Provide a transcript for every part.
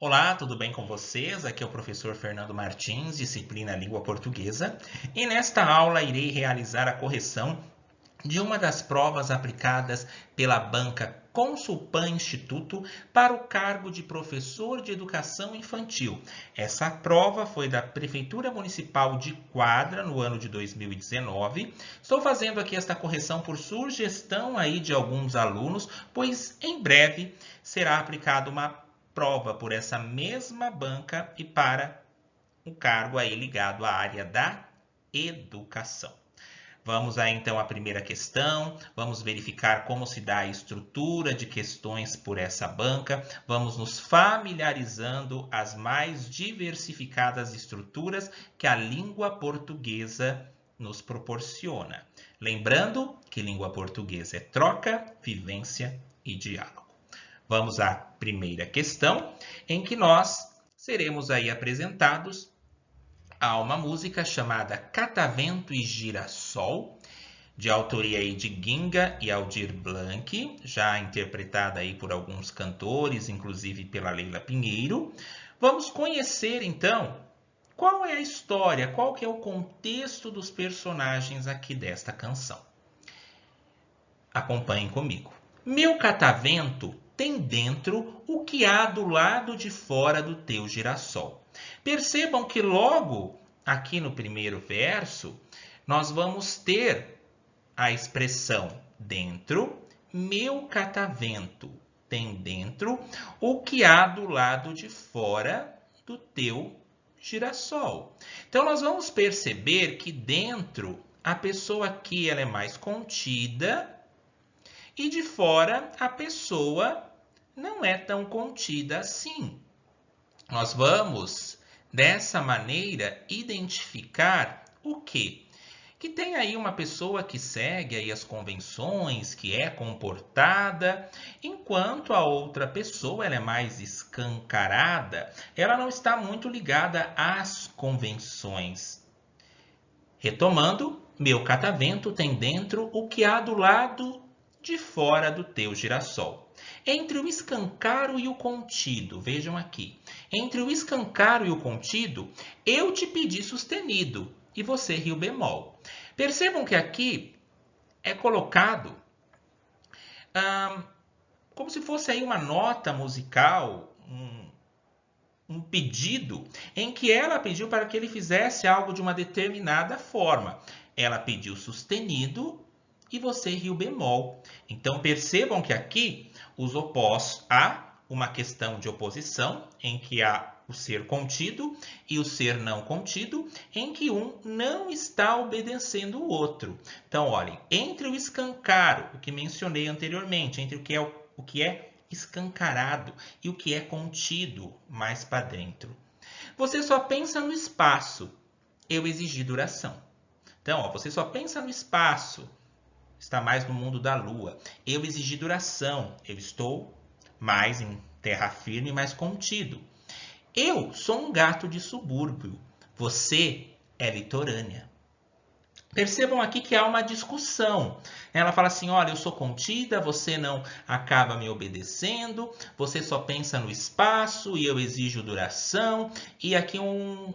Olá, tudo bem com vocês? Aqui é o professor Fernando Martins, disciplina Língua Portuguesa, e nesta aula irei realizar a correção de uma das provas aplicadas pela banca Consulpan Instituto para o cargo de professor de educação infantil. Essa prova foi da Prefeitura Municipal de Quadra no ano de 2019. Estou fazendo aqui esta correção por sugestão aí de alguns alunos, pois em breve será aplicada uma prova por essa mesma banca e para um cargo aí ligado à área da educação. Vamos aí então à primeira questão, vamos verificar como se dá a estrutura de questões por essa banca, vamos nos familiarizando as mais diversificadas estruturas que a língua portuguesa nos proporciona. Lembrando que língua portuguesa é troca, vivência e diálogo. Vamos à primeira questão, em que nós seremos aí apresentados a uma música chamada Catavento e Girassol, de autoria aí de Ginga e Aldir Blanc, já interpretada aí por alguns cantores, inclusive pela Leila Pinheiro. Vamos conhecer então qual é a história, qual que é o contexto dos personagens aqui desta canção. Acompanhem comigo. Meu catavento tem dentro o que há do lado de fora do teu girassol. Percebam que logo aqui no primeiro verso, nós vamos ter a expressão dentro, meu catavento tem dentro o que há do lado de fora do teu girassol. Então, nós vamos perceber que dentro, a pessoa aqui ela é mais contida e de fora, a pessoa não é tão contida assim. Nós vamos, dessa maneira, identificar o quê? Que tem aí uma pessoa que segue aí as convenções, que é comportada, enquanto a outra pessoa ela é mais escancarada, ela não está muito ligada às convenções. Retomando, meu catavento tem dentro o que há do lado de fora do teu girassol. Entre o escancaro e o contido, vejam aqui. Entre o escancaro e o contido, eu te pedi sustenido e você riu bemol. Percebam que aqui é colocado como se fosse aí uma nota musical, um pedido, em que ela pediu para que ele fizesse algo de uma determinada forma. Ela pediu sustenido e você riu bemol. Então percebam que aqui os opostos há uma questão de oposição em que há o ser contido e o ser não contido, em que um não está obedecendo o outro. Então, olhem, entre o escancaro, o que mencionei anteriormente, entre o que é escancarado e o que é contido mais para dentro. Você só pensa no espaço, eu exigi duração. Então, você só pensa no espaço, está mais no mundo da lua. Eu exigi duração, eu estou mais em terra firme, mais contido. Eu sou um gato de subúrbio, você é litorânea. Percebam aqui que há uma discussão. Ela fala assim, olha, eu sou contida, você não acaba me obedecendo, você só pensa no espaço e eu exijo duração. E aqui um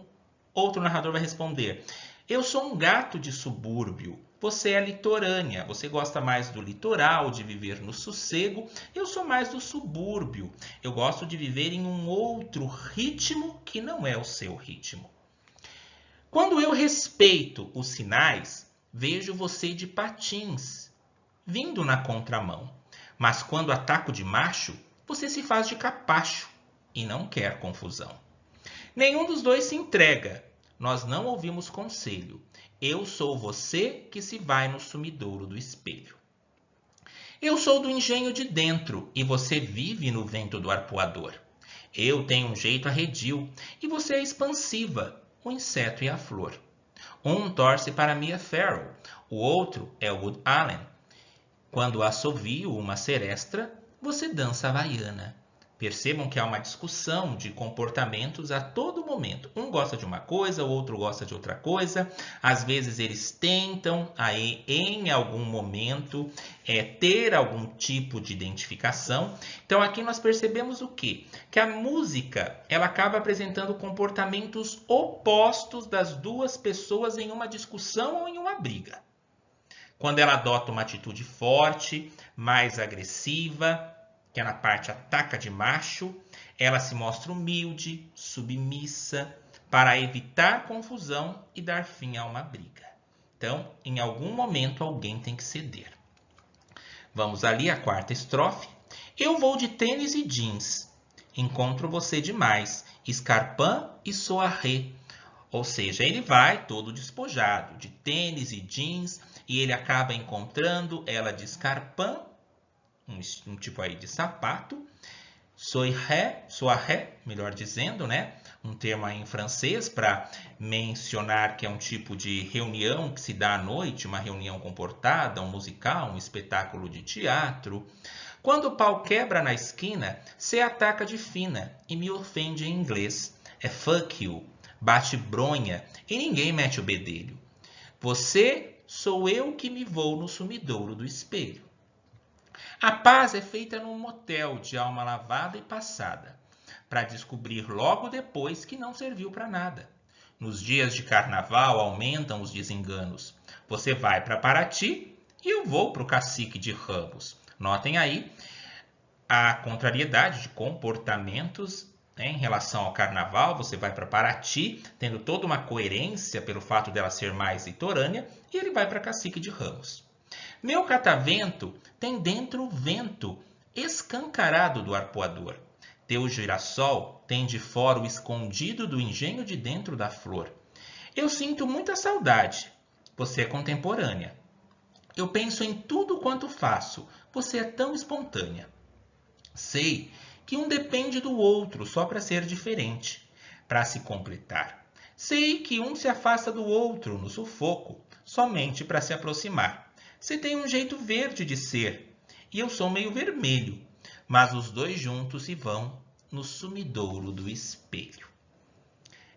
outro narrador vai responder, eu sou um gato de subúrbio, você é litorânea, você gosta mais do litoral, de viver no sossego. Eu sou mais do subúrbio, eu gosto de viver em um outro ritmo que não é o seu ritmo. Quando eu respeito os sinais, vejo você de patins, vindo na contramão. Mas quando ataco de macho, você se faz de capacho e não quer confusão. Nenhum dos dois se entrega, nós não ouvimos conselho. Eu sou você que se vai no sumidouro do espelho. Eu sou do engenho de dentro e você vive no vento do arpoador. Eu tenho um jeito arredio e você é expansiva, o inseto e a flor. Um torce para Mia Farrow, o outro é Woody Allen. Quando assovio uma serestra, você dança havaiana. Percebam que há uma discussão de comportamentos a todo momento. Um gosta de uma coisa, o outro gosta de outra coisa. Às vezes eles tentam aí em algum momento ter algum tipo de identificação. Então aqui nós percebemos o quê? Que a música ela acaba apresentando comportamentos opostos das duas pessoas em uma discussão ou em uma briga. Quando ela adota uma atitude forte, mais agressiva, que é na parte ataca de macho, ela se mostra humilde, submissa, para evitar confusão e dar fim a uma briga. Então, em algum momento, alguém tem que ceder. Vamos ali à quarta estrofe. Eu vou de tênis e jeans, encontro você demais, escarpin e soirée. Ou seja, ele vai todo despojado, de tênis e jeans, e ele acaba encontrando ela de escarpin, um tipo aí de sapato, soirée, melhor dizendo, né? Um termo aí em francês para mencionar que é um tipo de reunião que se dá à noite, uma reunião comportada, um musical, um espetáculo de teatro. Quando o pau quebra na esquina, cê ataca de fina e me ofende em inglês. É fuck you, bate bronha e ninguém mete o bedelho. Você sou eu que me vou no sumidouro do espelho. A paz é feita num motel de alma lavada e passada, para descobrir logo depois que não serviu para nada. Nos dias de carnaval aumentam os desenganos. Você vai para Paraty e eu vou para o Cacique de Ramos. Notem aí a contrariedade de comportamentos, né, em relação ao carnaval. Você vai para Paraty, tendo toda uma coerência pelo fato dela ser mais litorânea, e ele vai para Cacique de Ramos. Meu catavento tem dentro o vento escancarado do arpoador. Teu girassol tem de fora o escondido do engenho de dentro da flor. Eu sinto muita saudade, você é contemporânea. Eu penso em tudo quanto faço, você é tão espontânea. Sei que um depende do outro só para ser diferente, para se completar. Sei que um se afasta do outro no sufoco, somente para se aproximar. Você tem um jeito verde de ser, e eu sou meio vermelho, mas os dois juntos se vão no sumidouro do espelho.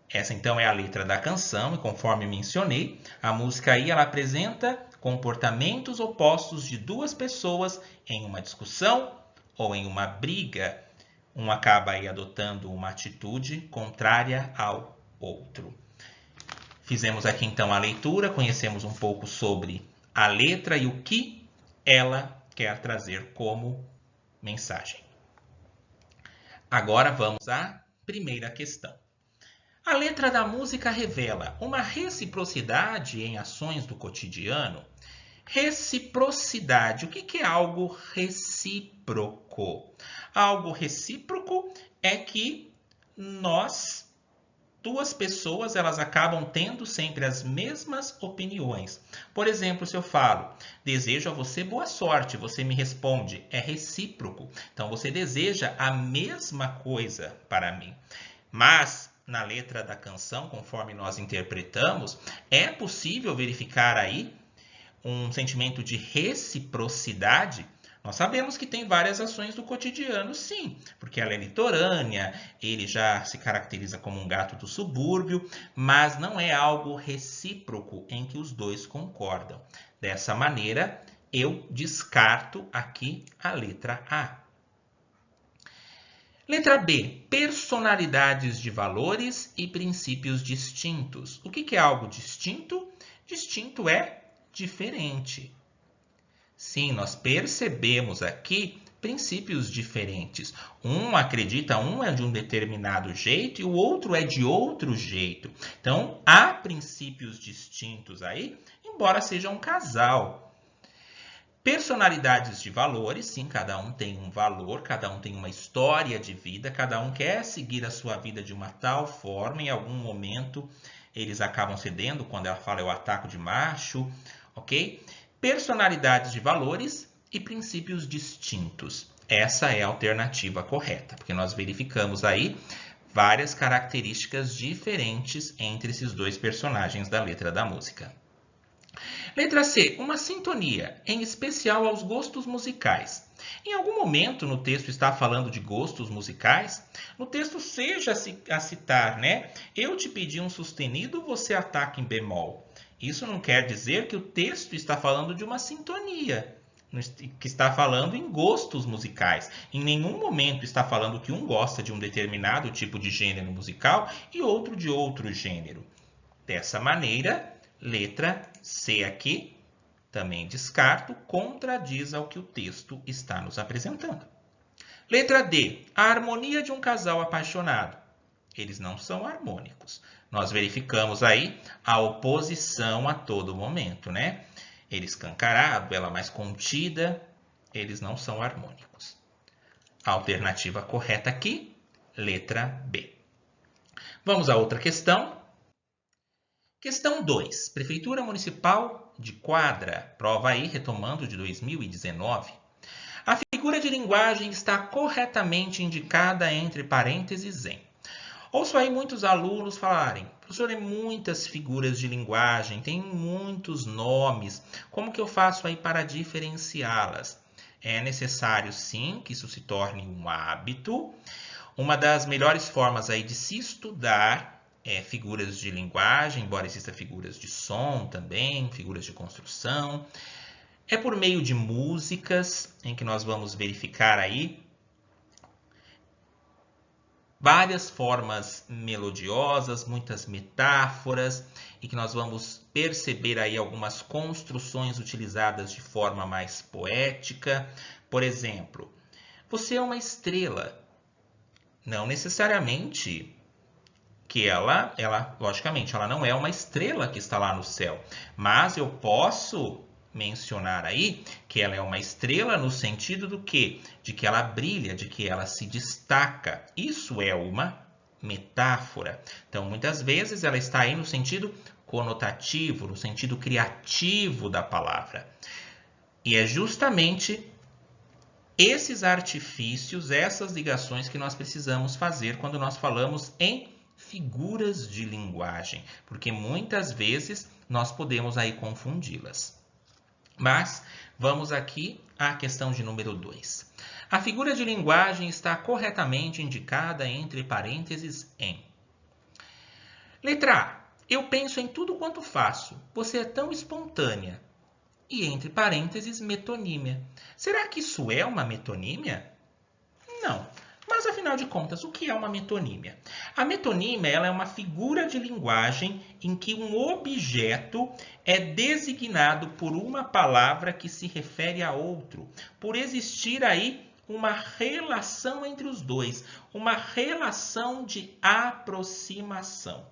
Essa então é a letra da canção, e conforme mencionei, a música aí ela apresenta comportamentos opostos de duas pessoas em uma discussão ou em uma briga. Um acaba aí adotando uma atitude contrária ao outro. Fizemos aqui então a leitura, conhecemos um pouco sobre a letra e o que ela quer trazer como mensagem. Agora vamos à primeira questão. A letra da música revela uma reciprocidade em ações do cotidiano. Reciprocidade. O que é algo recíproco? Algo recíproco é que duas pessoas, elas acabam tendo sempre as mesmas opiniões. Por exemplo, se eu falo, desejo a você boa sorte, você me responde, é recíproco. Então, você deseja a mesma coisa para mim. Mas, na letra da canção, conforme nós interpretamos, é possível verificar aí um sentimento de reciprocidade. Nós sabemos que tem várias ações do cotidiano, sim, porque ela é litorânea, ele já se caracteriza como um gato do subúrbio, mas não é algo recíproco em que os dois concordam. Dessa maneira, eu descarto aqui a letra A. Letra B, personalidades de valores e princípios distintos. O que é algo distinto? Distinto é diferente. Sim, nós percebemos aqui princípios diferentes. Um acredita, um é de um determinado jeito e o outro é de outro jeito. Então, há princípios distintos aí, embora seja um casal. Personalidades de valores, sim, cada um tem um valor, cada um tem uma história de vida, cada um quer seguir a sua vida de uma tal forma, em algum momento eles acabam cedendo, quando ela fala eu ataco de macho, ok? Personalidades de valores e princípios distintos. Essa é a alternativa correta, porque nós verificamos aí várias características diferentes entre esses dois personagens da letra da música. Letra C, uma sintonia, em especial aos gostos musicais. Em algum momento no texto está falando de gostos musicais? No texto seja a citar, né? Eu te pedi um sustenido, você ataca em bemol. Isso não quer dizer que o texto está falando de uma sintonia, que está falando em gostos musicais. Em nenhum momento está falando que um gosta de um determinado tipo de gênero musical e outro de outro gênero. Dessa maneira, letra C aqui, também descarto, contradiz ao que o texto está nos apresentando. Letra D, a harmonia de um casal apaixonado. Eles não são harmônicos. Nós verificamos aí a oposição a todo momento, né? Ele escancarado, ela mais contida, eles não são harmônicos. A alternativa correta aqui, letra B. Vamos a outra questão. Questão 2. Prefeitura Municipal de Quadra. Prova aí, retomando de 2019. A figura de linguagem está corretamente indicada entre parênteses em. Ouço aí muitos alunos falarem, professor, tem muitas figuras de linguagem, tem muitos nomes, como que eu faço aí para diferenciá-las? É necessário sim que isso se torne um hábito. Uma das melhores formas aí de se estudar figuras de linguagem, embora existam figuras de som também, figuras de construção, é por meio de músicas, em que nós vamos verificar aí várias formas melodiosas, muitas metáforas, e que nós vamos perceber aí algumas construções utilizadas de forma mais poética. Por exemplo, você é uma estrela. Não necessariamente que ela, logicamente, ela não é uma estrela que está lá no céu, mas eu posso mencionar aí que ela é uma estrela no sentido do quê? De que ela brilha, de que ela se destaca. Isso é uma metáfora. Então, muitas vezes ela está aí no sentido conotativo, no sentido criativo da palavra. E é justamente esses artifícios, essas ligações que nós precisamos fazer quando nós falamos em figuras de linguagem, porque muitas vezes nós podemos aí confundi-las. Mas vamos aqui à questão de número 2. A figura de linguagem está corretamente indicada entre parênteses em. Letra A. Eu penso em tudo quanto faço. Você é tão espontânea. E entre parênteses, metonímia. Será que isso é uma metonímia? Não. Mas, afinal de contas, o que é uma metonímia? A metonímia ela é uma figura de linguagem em que um objeto é designado por uma palavra que se refere a outro, por existir aí uma relação entre os dois, uma relação de aproximação.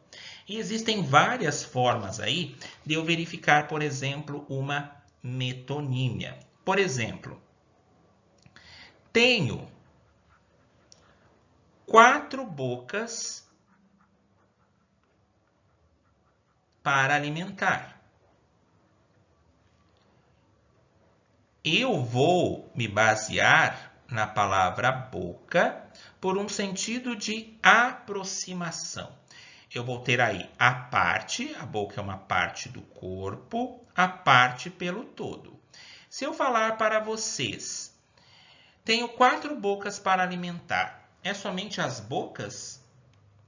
E existem várias formas aí de eu verificar, por exemplo, uma metonímia. Por exemplo, tenho 4 bocas para alimentar. Eu vou me basear na palavra boca por um sentido de aproximação. Eu vou ter aí a parte, a boca é uma parte do corpo, a parte pelo todo. Se eu falar para vocês, tenho 4 bocas para alimentar, é somente as bocas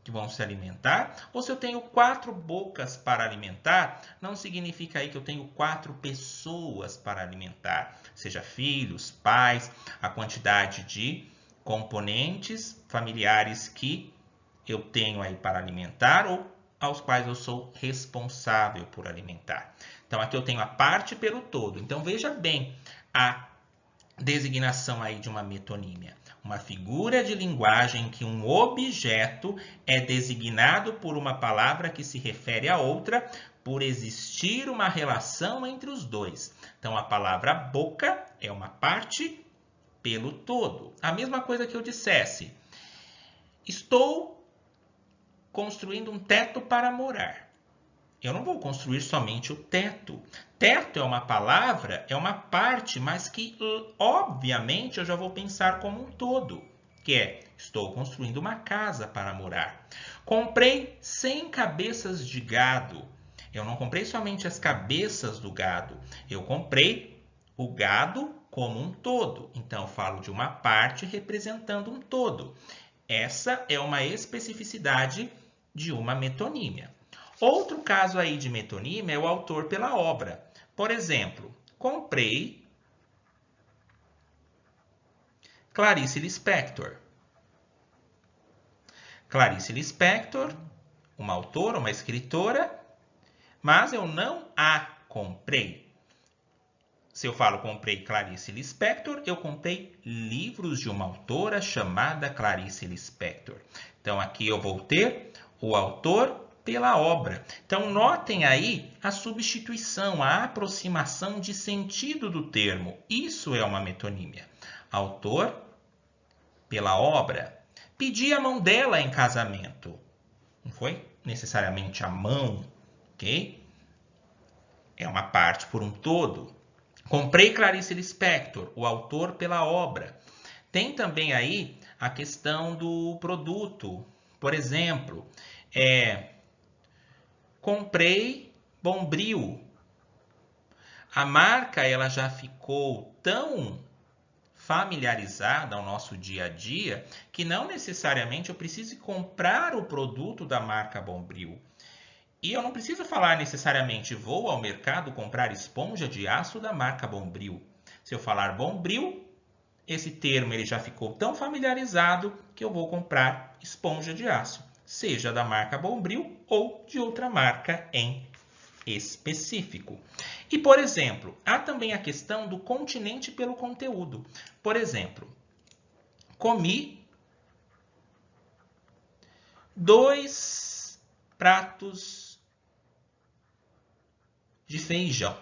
que vão se alimentar? Ou se eu tenho 4 bocas para alimentar, não significa aí que eu tenho 4 pessoas para alimentar, seja filhos, pais, a quantidade de componentes familiares que eu tenho aí para alimentar ou aos quais eu sou responsável por alimentar. Então, aqui eu tenho a parte pelo todo. Então, veja bem a designação aí de uma metonímia. Uma figura de linguagem em que um objeto é designado por uma palavra que se refere a outra por existir uma relação entre os dois. Então, a palavra boca é uma parte pelo todo. A mesma coisa que eu dissesse, estou construindo um teto para morar. Eu não vou construir somente o teto. Teto é uma palavra, é uma parte, mas que, obviamente, eu já vou pensar como um todo, que é, estou construindo uma casa para morar. Comprei 100 cabeças de gado. Eu não comprei somente as cabeças do gado, eu comprei o gado como um todo. Então, eu falo de uma parte representando um todo. Essa é uma especificidade de uma metonímia. Outro caso aí de metonímia é o autor pela obra. Por exemplo, comprei Clarice Lispector. Clarice Lispector, uma autora, uma escritora, mas eu não a comprei. Se eu falo comprei Clarice Lispector, eu comprei livros de uma autora chamada Clarice Lispector. Então, aqui eu vou ter o autor pela obra. Então, notem aí a substituição, a aproximação de sentido do termo. Isso é uma metonímia. Autor pela obra. Pedi a mão dela em casamento. Não foi necessariamente a mão, ok? É uma parte por um todo. Comprei Clarice Lispector, o autor pela obra. Tem também aí a questão do produto. Por exemplo, comprei Bombril. A marca ela já ficou tão familiarizada ao nosso dia a dia que não necessariamente eu preciso comprar o produto da marca Bombril. E eu não preciso falar necessariamente vou ao mercado comprar esponja de aço da marca Bombril. Se eu falar Bombril, esse termo ele já ficou tão familiarizado que eu vou comprar esponja de aço, seja da marca Bombril ou de outra marca em específico. E, por exemplo, há também a questão do continente pelo conteúdo. Por exemplo, comi 2 pratos de feijão.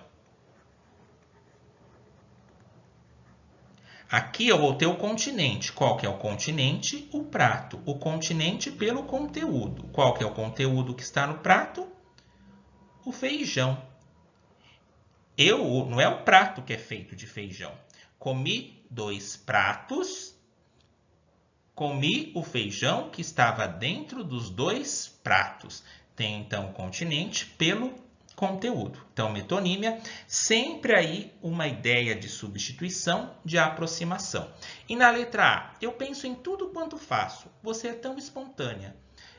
Aqui eu vou ter o continente. Qual que é o continente? O prato. O continente pelo conteúdo. Qual que é o conteúdo que está no prato? O feijão. Não é o prato que é feito de feijão. Comi 2 pratos. Comi o feijão que estava dentro dos 2 pratos. Tem então o continente pelo conteúdo. Então, metonímia, sempre aí uma ideia de substituição, de aproximação. E na letra A, eu penso em tudo quanto faço. Você é tão espontânea.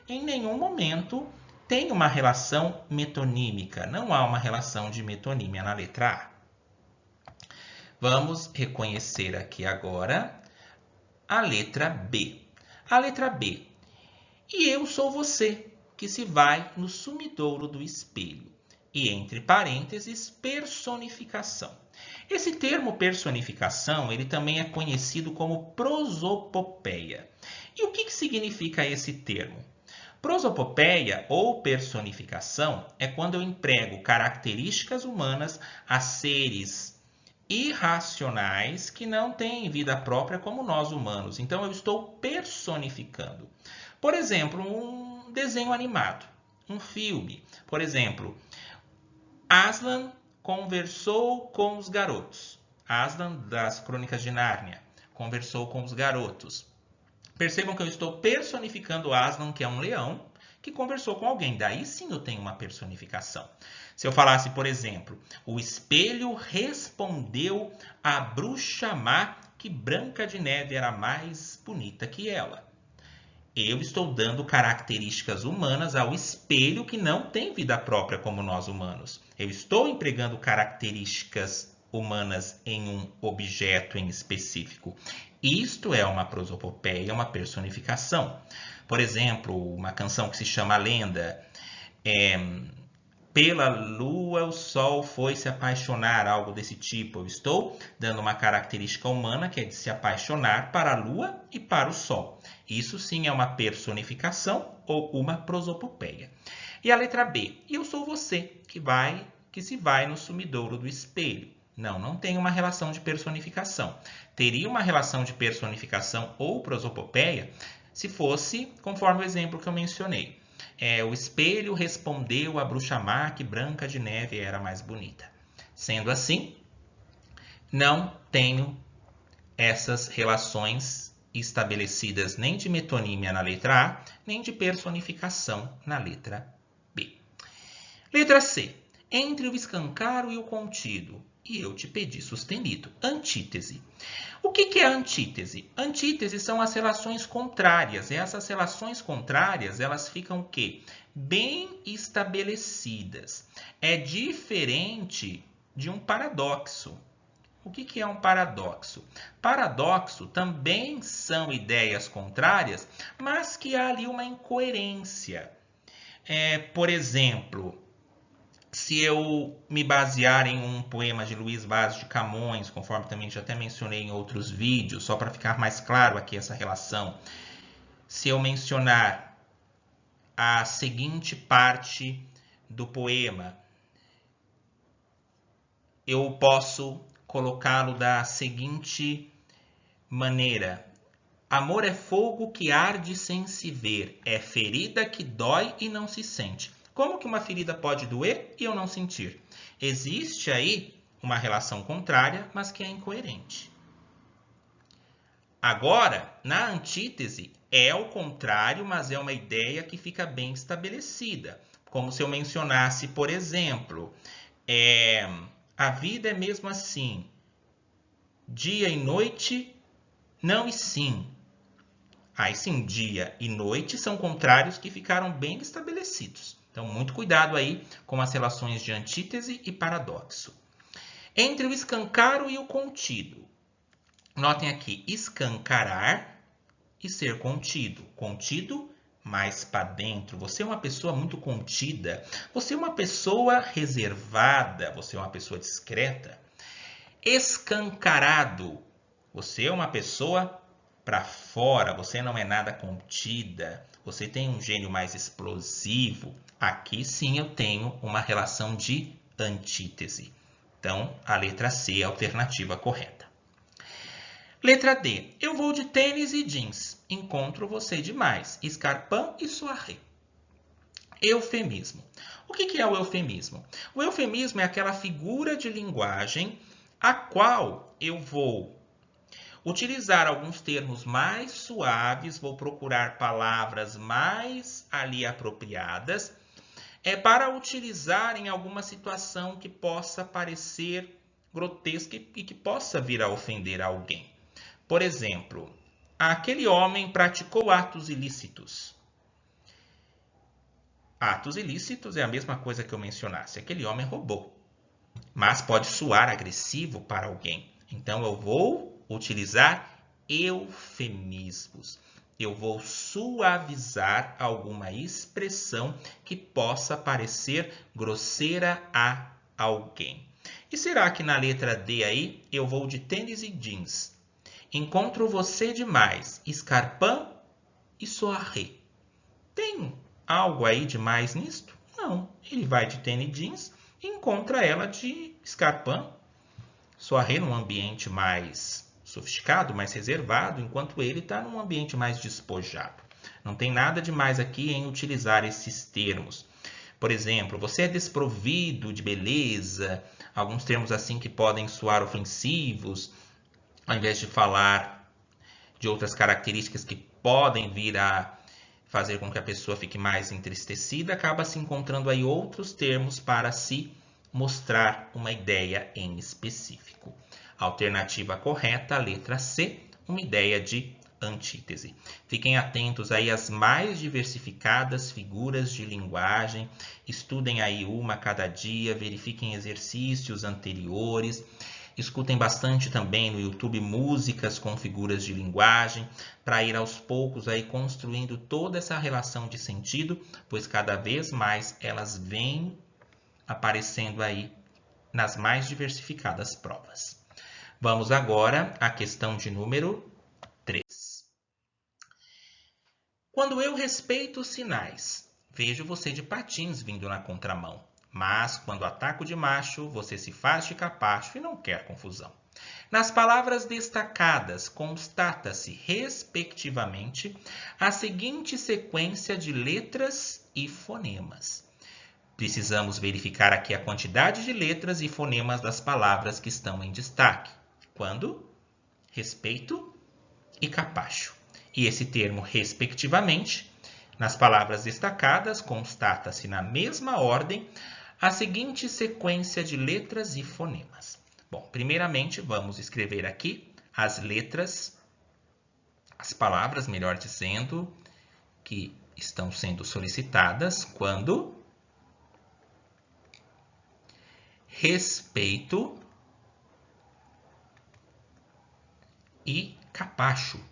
Em nenhum momento tem uma relação metonímica. Não há uma relação de metonímia na letra A. Vamos reconhecer aqui agora a letra B. A letra B. E eu sou você, que se vai no sumidouro do espelho. E entre parênteses, personificação. Esse termo personificação, ele também é conhecido como prosopopeia. E o que significa esse termo? Prosopopeia ou personificação é quando eu emprego características humanas a seres irracionais que não têm vida própria como nós humanos. Então, eu estou personificando. Por exemplo, um desenho animado, um filme. Por exemplo, Aslan conversou com os garotos. Aslan, das Crônicas de Nárnia, conversou com os garotos. Percebam que eu estou personificando Aslan, que é um leão, que conversou com alguém. Daí sim eu tenho uma personificação. Se eu falasse, por exemplo, o espelho respondeu à bruxa má que Branca de Neve era mais bonita que ela. Eu estou dando características humanas ao espelho que não tem vida própria como nós humanos. Eu estou empregando características humanas em um objeto em específico. Isto é uma prosopopeia, uma personificação. Por exemplo, uma canção que se chama A Lenda. Pela lua o sol foi se apaixonar, algo desse tipo. Eu estou dando uma característica humana que é de se apaixonar para a lua e para o sol. Isso sim é uma personificação ou uma prosopopeia. E a letra B. Eu sou você que se vai no sumidouro do espelho. Não tem uma relação de personificação. Teria uma relação de personificação ou prosopopeia se fosse conforme o exemplo que eu mencionei. O espelho respondeu à bruxa má que Branca de Neve era mais bonita. Sendo assim, não tenho essas relações estabelecidas nem de metonímia na letra A, nem de personificação na letra B. Letra C. Entre o escancaro e o contido. e eu te pedi sustenido. Antítese. O que é antítese? Antítese são as relações contrárias. E essas relações contrárias, elas ficam o quê? Bem estabelecidas. É diferente de um paradoxo. O que é um paradoxo? Paradoxo também são ideias contrárias, mas que há ali uma incoerência. Por exemplo, se eu me basear em um poema de Luís Vaz de Camões, conforme também já até mencionei em outros vídeos, só para ficar mais claro aqui essa relação, se eu mencionar a seguinte parte do poema, eu posso colocá-lo da seguinte maneira: amor é fogo que arde sem se ver, é ferida que dói e não se sente. Como que uma ferida pode doer e eu não sentir? Existe aí uma relação contrária, mas que é incoerente. Agora, na antítese, é o contrário, mas é uma ideia que fica bem estabelecida. Como se eu mencionasse, por exemplo, a vida é mesmo assim, dia e noite, não e sim. Aí sim, dia e noite são contrários que ficaram bem estabelecidos. Então, muito cuidado aí com as relações de antítese e paradoxo. Entre o escancaro e o contido. Notem aqui, escancarar e ser contido. Contido, mais para dentro. Você é uma pessoa muito contida. Você é uma pessoa reservada. Você é uma pessoa discreta. Escancarado. Você é uma pessoa para fora. Você não é nada contida. Você tem um gênio mais explosivo. Aqui sim eu tenho uma relação de antítese. Então, a letra C é a alternativa correta. Letra D. Eu vou de tênis e jeans. Encontro você demais. Escarpão e soirée. Eufemismo. O que é o eufemismo? O eufemismo é aquela figura de linguagem a qual eu vou utilizar alguns termos mais suaves, vou procurar palavras mais ali apropriadas, para utilizar em alguma situação que possa parecer grotesca e que possa vir a ofender alguém. Por exemplo, aquele homem praticou atos ilícitos. Atos ilícitos é a mesma coisa que eu mencionasse. Aquele homem roubou, mas pode soar agressivo para alguém. Então, eu vou utilizar eufemismos. Eu vou suavizar alguma expressão que possa parecer grosseira a alguém. E será que na letra D aí eu vou de tênis e jeans? Encontro você demais, escarpão e soirée. Tem algo aí demais nisto? Não. Ele vai de tênis e jeans e encontra ela de escarpão. Soirée num ambiente mais sofisticado, mais reservado, enquanto ele está num ambiente mais despojado. Não tem nada demais aqui em utilizar esses termos. Por exemplo, você é desprovido de beleza, alguns termos assim que podem soar ofensivos, ao invés de falar de outras características que podem vir a fazer com que a pessoa fique mais entristecida, acaba se encontrando aí outros termos para se mostrar uma ideia em específico. Alternativa correta, letra C, uma ideia de antítese. Fiquem atentos aí às mais diversificadas figuras de linguagem, estudem aí uma a cada dia, verifiquem exercícios anteriores, escutem bastante também no YouTube músicas com figuras de linguagem, para ir aos poucos aí construindo toda essa relação de sentido, pois cada vez mais elas vêm aparecendo aí nas mais diversificadas provas. Vamos agora à questão de número 3. Quando eu respeito os sinais, vejo você de patins vindo na contramão. Mas, quando ataco de macho, você se faz de capacho e não quer confusão. Nas palavras destacadas, constata-se, respectivamente, a seguinte sequência de letras e fonemas. Precisamos verificar aqui a quantidade de letras e fonemas das palavras que estão em destaque. Quando? Respeito e capacho. E esse termo, respectivamente, nas palavras destacadas, constata-se na mesma ordem a seguinte sequência de letras e fonemas. Bom, primeiramente vamos escrever aqui as letras, as palavras, melhor dizendo, que estão sendo solicitadas quando respeito e capacho.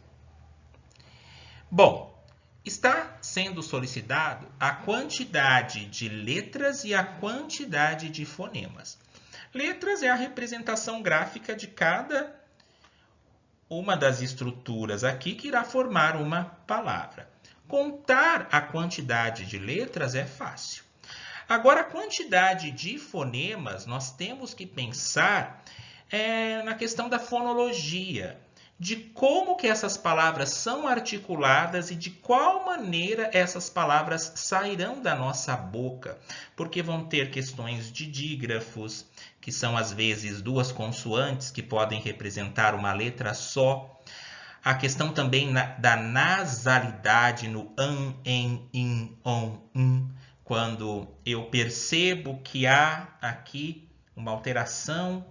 Bom, está sendo solicitado a quantidade de letras e a quantidade de fonemas. Letras é a representação gráfica de cada uma das estruturas aqui que irá formar uma palavra. Contar a quantidade de letras é fácil. Agora, a quantidade de fonemas, nós temos que pensar na questão da fonologia, de como que essas palavras são articuladas e de qual maneira essas palavras sairão da nossa boca, porque vão ter questões de dígrafos, que são às vezes duas consoantes que podem representar uma letra só. A questão também da nasalidade no an, en, in, on, quando eu percebo que há aqui uma alteração,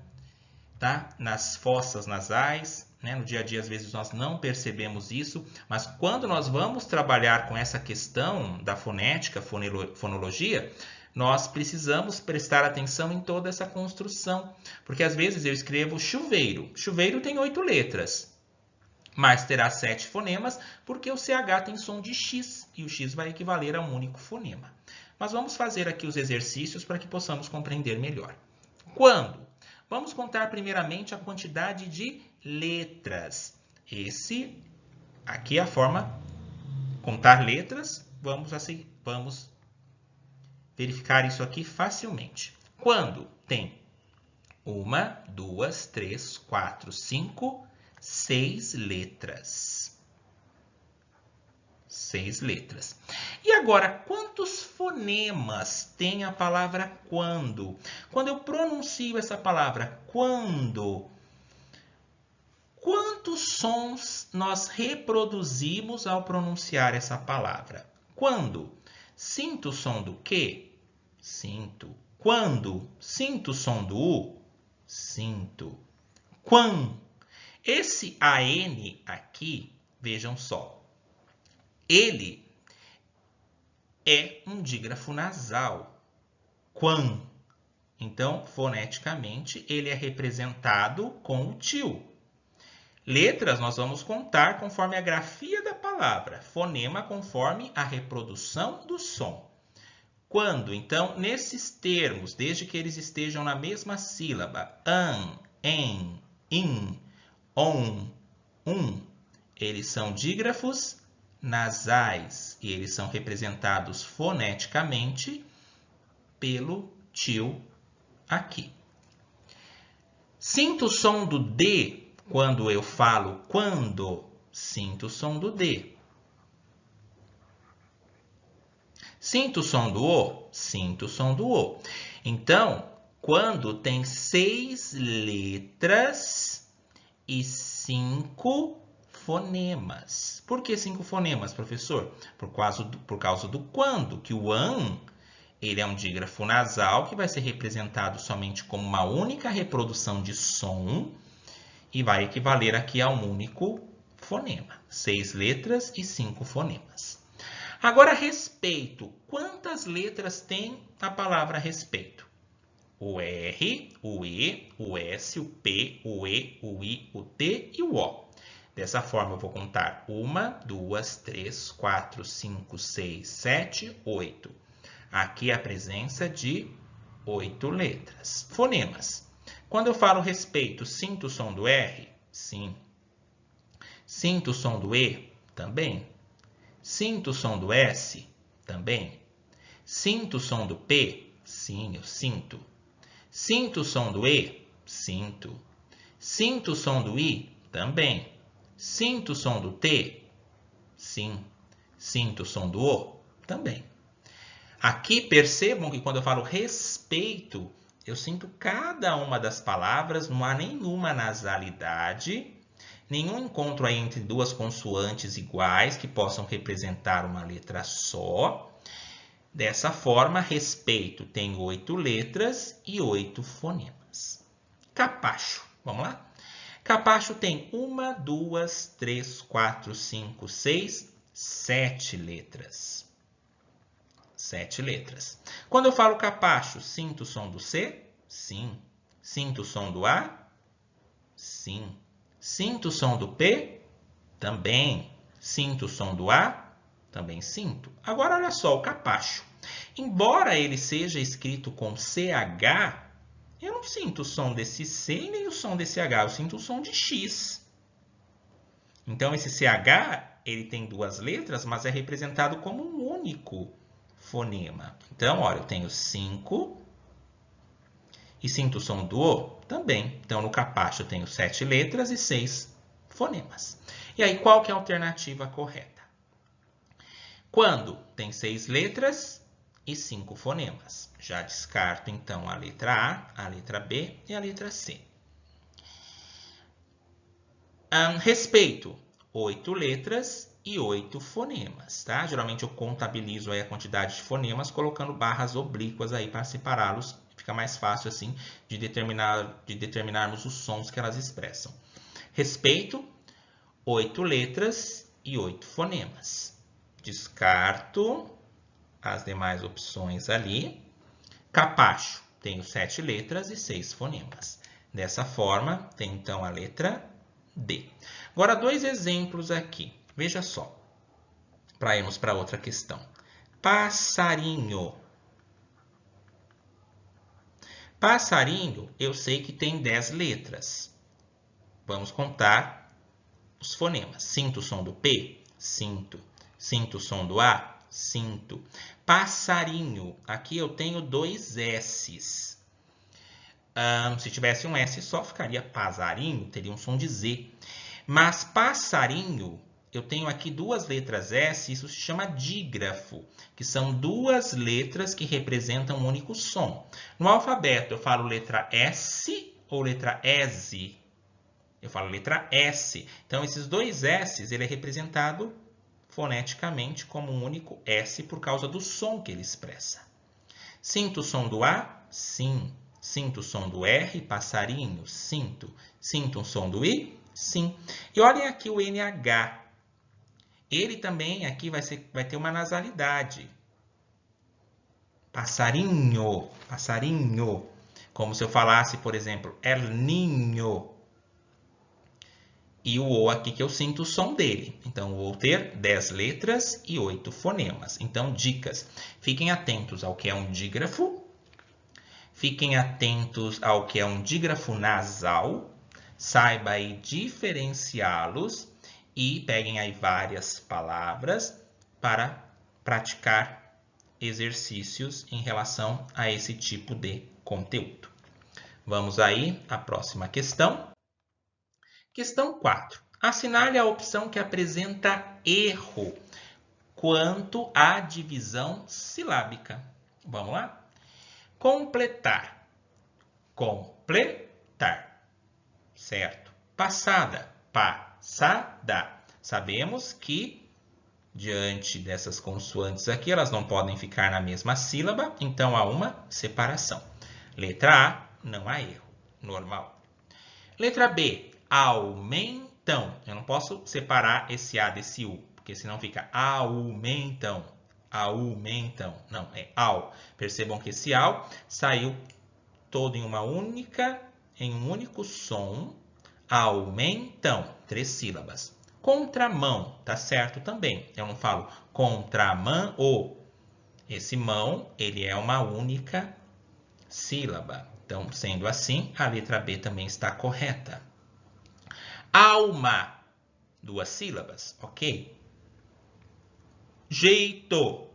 tá, nas fossas nasais. No dia a dia, às vezes, nós não percebemos isso, mas quando nós vamos trabalhar com essa questão da fonética, fonologia, nós precisamos prestar atenção em toda essa construção, porque às vezes eu escrevo chuveiro. Chuveiro tem 8 letras, mas terá 7 fonemas, porque o CH tem som de X, e o X vai equivaler a um único fonema. Mas vamos fazer aqui os exercícios para que possamos compreender melhor. Quando? Vamos contar primeiramente a quantidade de letras. Esse aqui é a forma contar letras. Vamos verificar isso aqui facilmente. Quando tem 1, 2, 3, 4, 5, 6 letras. 6 letras. E agora, quantos fonemas tem a palavra quando? Quando eu pronuncio essa palavra quando, quantos sons nós reproduzimos ao pronunciar essa palavra? Quando? Sinto o som do quê? Sinto. Quando? Sinto o som do U? Sinto. Quando? Esse AN aqui, vejam só, ele é um dígrafo nasal. Quan. Então, foneticamente, ele é representado com o til. Letras nós vamos contar conforme a grafia da palavra. Fonema conforme a reprodução do som. Quando? Então, nesses termos, desde que eles estejam na mesma sílaba, an, en, in, on, eles são dígrafos nasais e eles são representados foneticamente pelo til aqui. Sinto o som do D quando eu falo quando. Sinto o som do D. Sinto o som do O? Sinto o som do O. Então, quando tem 6 letras e 5 fonemas. Por que 5 fonemas, professor? Por causa do quando, que o an, ele é um dígrafo nasal que vai ser representado somente como uma única reprodução de som e vai equivaler aqui a um único fonema. 6 letras e 5 fonemas. Agora, respeito. Quantas letras tem a palavra respeito? O R, o E, o S, o P, o E, o I, o T e o O. Dessa forma, eu vou contar 1, 2, 3, 4, 5, 6, 7, 8. Aqui a presença de 8 letras. Fonemas. Quando eu falo respeito, sinto o som do R? Sim. Sinto o som do E? Também. Sinto o som do S? Também. Sinto o som do P? Sim, eu sinto. Sinto o som do E? Sinto. Sinto o som do I? Também. Sinto o som do T? Sim. Sinto o som do O? Também. Aqui percebam que quando eu falo respeito, eu sinto cada uma das palavras, não há nenhuma nasalidade, nenhum encontro aí entre duas consoantes iguais que possam representar uma letra só. Dessa forma, respeito tem 8 letras e 8 fonemas. capacho. Vamos lá? Capacho tem 1, 2, 3, 4, 5, 6, 7 letras. 7 letras. Quando eu falo capacho, sinto o som do C? Sim. Sinto o som do A? Sim. Sinto o som do P? Também. Sinto o som do A? Também sinto. Agora, olha só, o capacho. Embora ele seja escrito com CH, eu não sinto o som desse C nem o som desse H, eu sinto o som de X. Então, esse CH, ele tem 2 letras, mas é representado como um único fonema. Então, olha, eu tenho 5 e sinto o som do O também. Então, no capacho eu tenho 7 letras e 6 fonemas. E aí, qual que é a alternativa correta? Quando tem 6 letras e 5 fonemas. Já descarto, então, a letra A, a letra B e a letra C. Respeito, 8 letras e 8 fonemas, tá? Geralmente eu contabilizo aí a quantidade de fonemas colocando barras oblíquas aí para separá-los. Fica mais fácil assim de determinarmos os sons que elas expressam. Respeito, 8 letras e 8 fonemas. Descarto as demais opções ali. Capacho, tenho 7 letras e 6 fonemas. Dessa forma, tem então a letra D. Agora, 2 exemplos aqui. Veja só, para irmos para outra questão. Passarinho. Passarinho, eu sei que tem 10 letras. Vamos contar os fonemas. Sinto o som do P? Sinto. Sinto o som do A? Sinto. Passarinho, aqui eu tenho 2 S's. Se tivesse um S só, ficaria passarinho, teria um som de Z. Mas passarinho, eu tenho aqui 2 letras S, isso se chama dígrafo, que são 2 letras que representam um único som. No alfabeto, eu falo letra S ou letra S? Eu falo letra S. Então, esses 2 S's, ele é representado foneticamente como um único S por causa do som que ele expressa. Sinto o som do A? Sim. Sinto o som do R? Passarinho? Sinto. Sinto o som do I? Sim. E olhem aqui o NH. Ele também aqui vai ter uma nasalidade. Passarinho. Passarinho. Como se eu falasse, por exemplo, El Niño. E o O aqui que eu sinto o som dele. Então, vou ter 10 letras e 8 fonemas. Então, dicas. Fiquem atentos ao que é um dígrafo. Fiquem atentos ao que é um dígrafo nasal. Saiba aí diferenciá-los. E peguem aí várias palavras para praticar exercícios em relação a esse tipo de conteúdo. Vamos aí à próxima questão. Questão 4. Assinale a opção que apresenta erro quanto à divisão silábica. Vamos lá? Completar. Completar. Certo. Passada. Passada. Sabemos que, diante dessas consoantes aqui, elas não podem ficar na mesma sílaba, então há uma separação. Letra A, não há erro. Normal. Letra B. Aumentam. Eu não posso separar esse A desse U, porque senão fica aumentam. Aumentam. Não, é ao. Percebam que esse ao saiu todo em um único som. Aumentam. 3 sílabas. Contramão. Tá certo também. Eu não falo contramão ou. Esse mão, ele é uma única sílaba. Então, sendo assim, a letra B também está correta. Alma, 2 sílabas, ok? Jeito,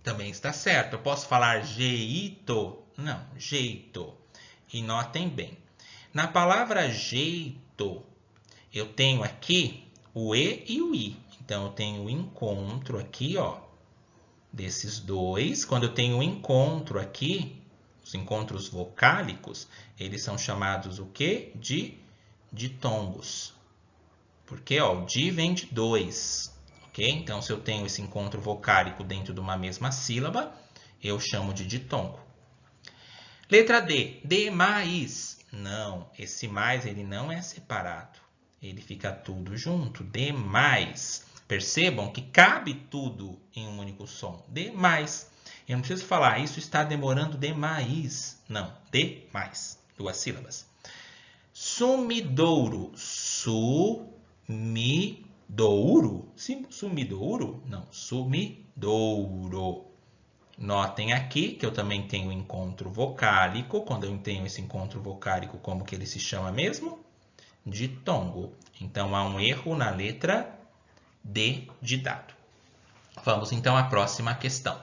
também está certo. Eu posso falar jeito? Não, jeito. E notem bem, na palavra jeito, eu tenho aqui o E e o I. Então, eu tenho o encontro aqui, ó, desses dois. Quando eu tenho o encontro aqui, os encontros vocálicos, eles são chamados o quê? De ditongos. Porque ó, o di vem de 2. Ok? Então, se eu tenho esse encontro vocálico dentro de uma mesma sílaba, eu chamo de ditongo. Letra D. Demais. Não, esse mais ele não é separado. Ele fica tudo junto. Demais. Percebam que cabe tudo em um único som. Demais. Eu não preciso falar, isso está demorando demais. Não, demais. 2 sílabas. Sumidouro. Sumidouro? Sumidouro? Não, sumidouro. Notem aqui que eu também tenho encontro vocálico. Quando eu tenho esse encontro vocálico, como que ele se chama mesmo? Ditongo. Então, há um erro na letra D de dado. Vamos, então, à próxima questão.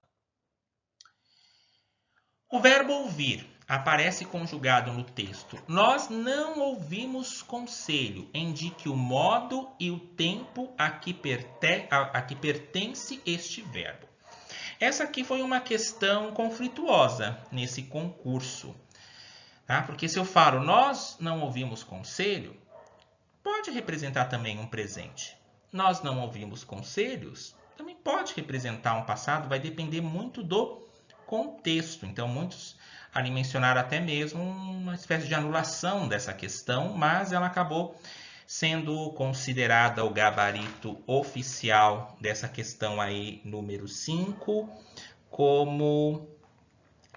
O verbo ouvir aparece conjugado no texto. Nós não ouvimos conselho. Indique o modo e o tempo a que pertence este verbo. Essa aqui foi uma questão conflituosa nesse concurso. Tá? Porque se eu falo nós não ouvimos conselho, pode representar também um presente. Nós não ouvimos conselhos, também pode representar um passado, vai depender muito do contexto. Então, muitos ali mencionaram até mesmo uma espécie de anulação dessa questão, mas ela acabou sendo considerada o gabarito oficial dessa questão aí, número 5, como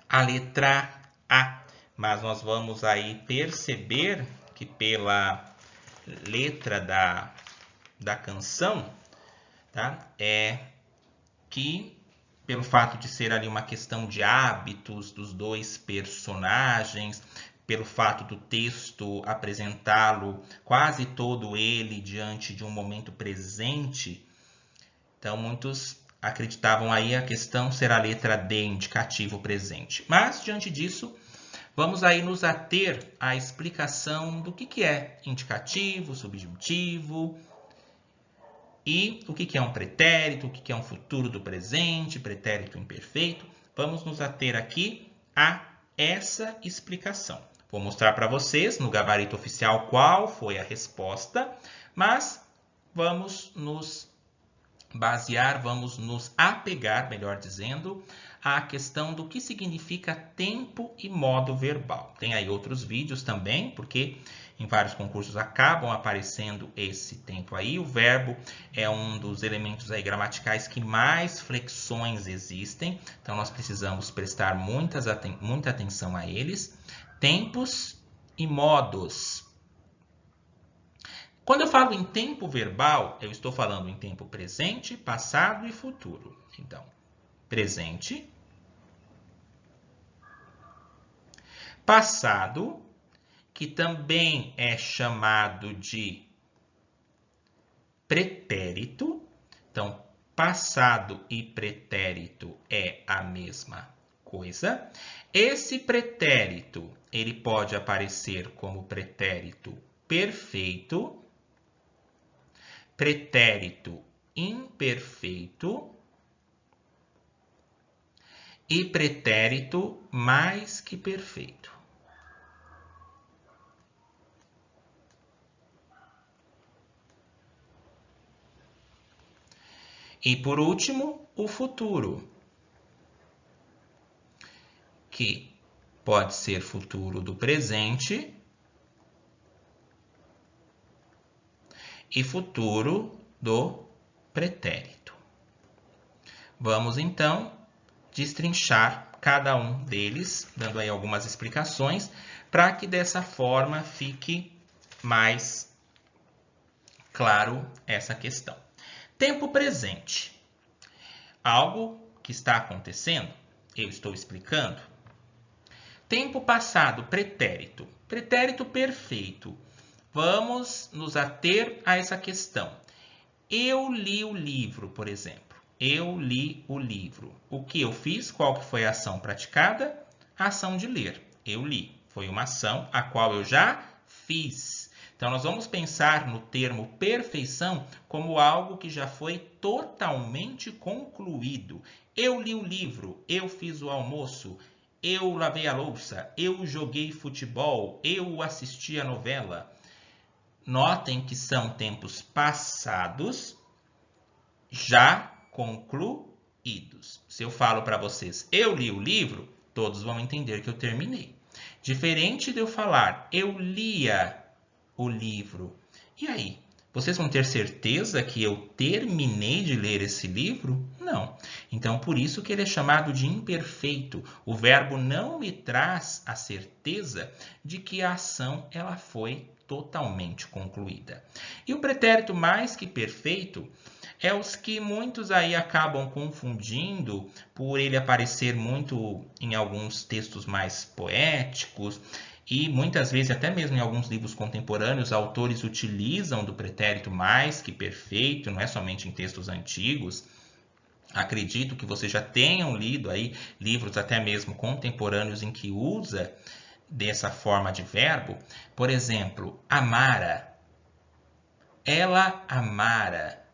a letra A. Mas nós vamos aí perceber que pela letra da canção, tá? Que pelo fato de ser ali uma questão de hábitos dos dois personagens, pelo fato do texto apresentá-lo quase todo ele diante de um momento presente, então muitos acreditavam aí a questão ser a letra D, indicativo presente. Mas, diante disso, vamos aí nos ater à explicação do que é indicativo, subjuntivo, e o que é um pretérito, o que é um futuro do presente, pretérito imperfeito. Vamos nos ater aqui a essa explicação. Vou mostrar para vocês no gabarito oficial qual foi a resposta, mas vamos nos basear, vamos nos apegar, melhor dizendo, à questão do que significa tempo e modo verbal. Tem aí outros vídeos também, porque em vários concursos acabam aparecendo esse tempo aí. O verbo é um dos elementos aí gramaticais que mais flexões existem, então nós precisamos prestar muita atenção a eles. Tempos e modos. Quando eu falo em tempo verbal, eu estou falando em tempo presente, passado e futuro. Então, presente, passado, que também é chamado de pretérito. Então, passado e pretérito é a mesma coisa. Esse pretérito, ele pode aparecer como pretérito perfeito, pretérito imperfeito e pretérito mais que perfeito. E por último, o futuro, que pode ser futuro do presente e futuro do pretérito. Vamos então destrinchar cada um deles, dando aí algumas explicações, para que dessa forma fique mais claro essa questão. Tempo presente. Algo que está acontecendo, eu estou explicando. Tempo passado, pretérito. Pretérito perfeito. Vamos nos ater a essa questão. Eu li o livro, por exemplo. Eu li o livro. O que eu fiz? Qual que foi a ação praticada? A ação de ler. Eu li. Foi uma ação a qual eu já fiz. Então, nós vamos pensar no termo perfeição como algo que já foi totalmente concluído. Eu li o livro, eu fiz o almoço, eu lavei a louça, eu joguei futebol, eu assisti a novela. Notem que são tempos passados já concluídos. Se eu falo para vocês, eu li o livro, todos vão entender que eu terminei. Diferente de eu falar, eu lia o livro. E aí? Vocês vão ter certeza que eu terminei de ler esse livro? Não. Então, por isso que ele é chamado de imperfeito. O verbo não me traz a certeza de que a ação ela foi totalmente concluída. E o pretérito mais que perfeito é os que muitos aí acabam confundindo por ele aparecer muito em alguns textos mais poéticos e muitas vezes, até mesmo em alguns livros contemporâneos, autores utilizam do pretérito mais que perfeito, não é somente em textos antigos. Acredito que vocês já tenham lido aí livros até mesmo contemporâneos em que usa dessa forma de verbo. Por exemplo, amara. Ela amara.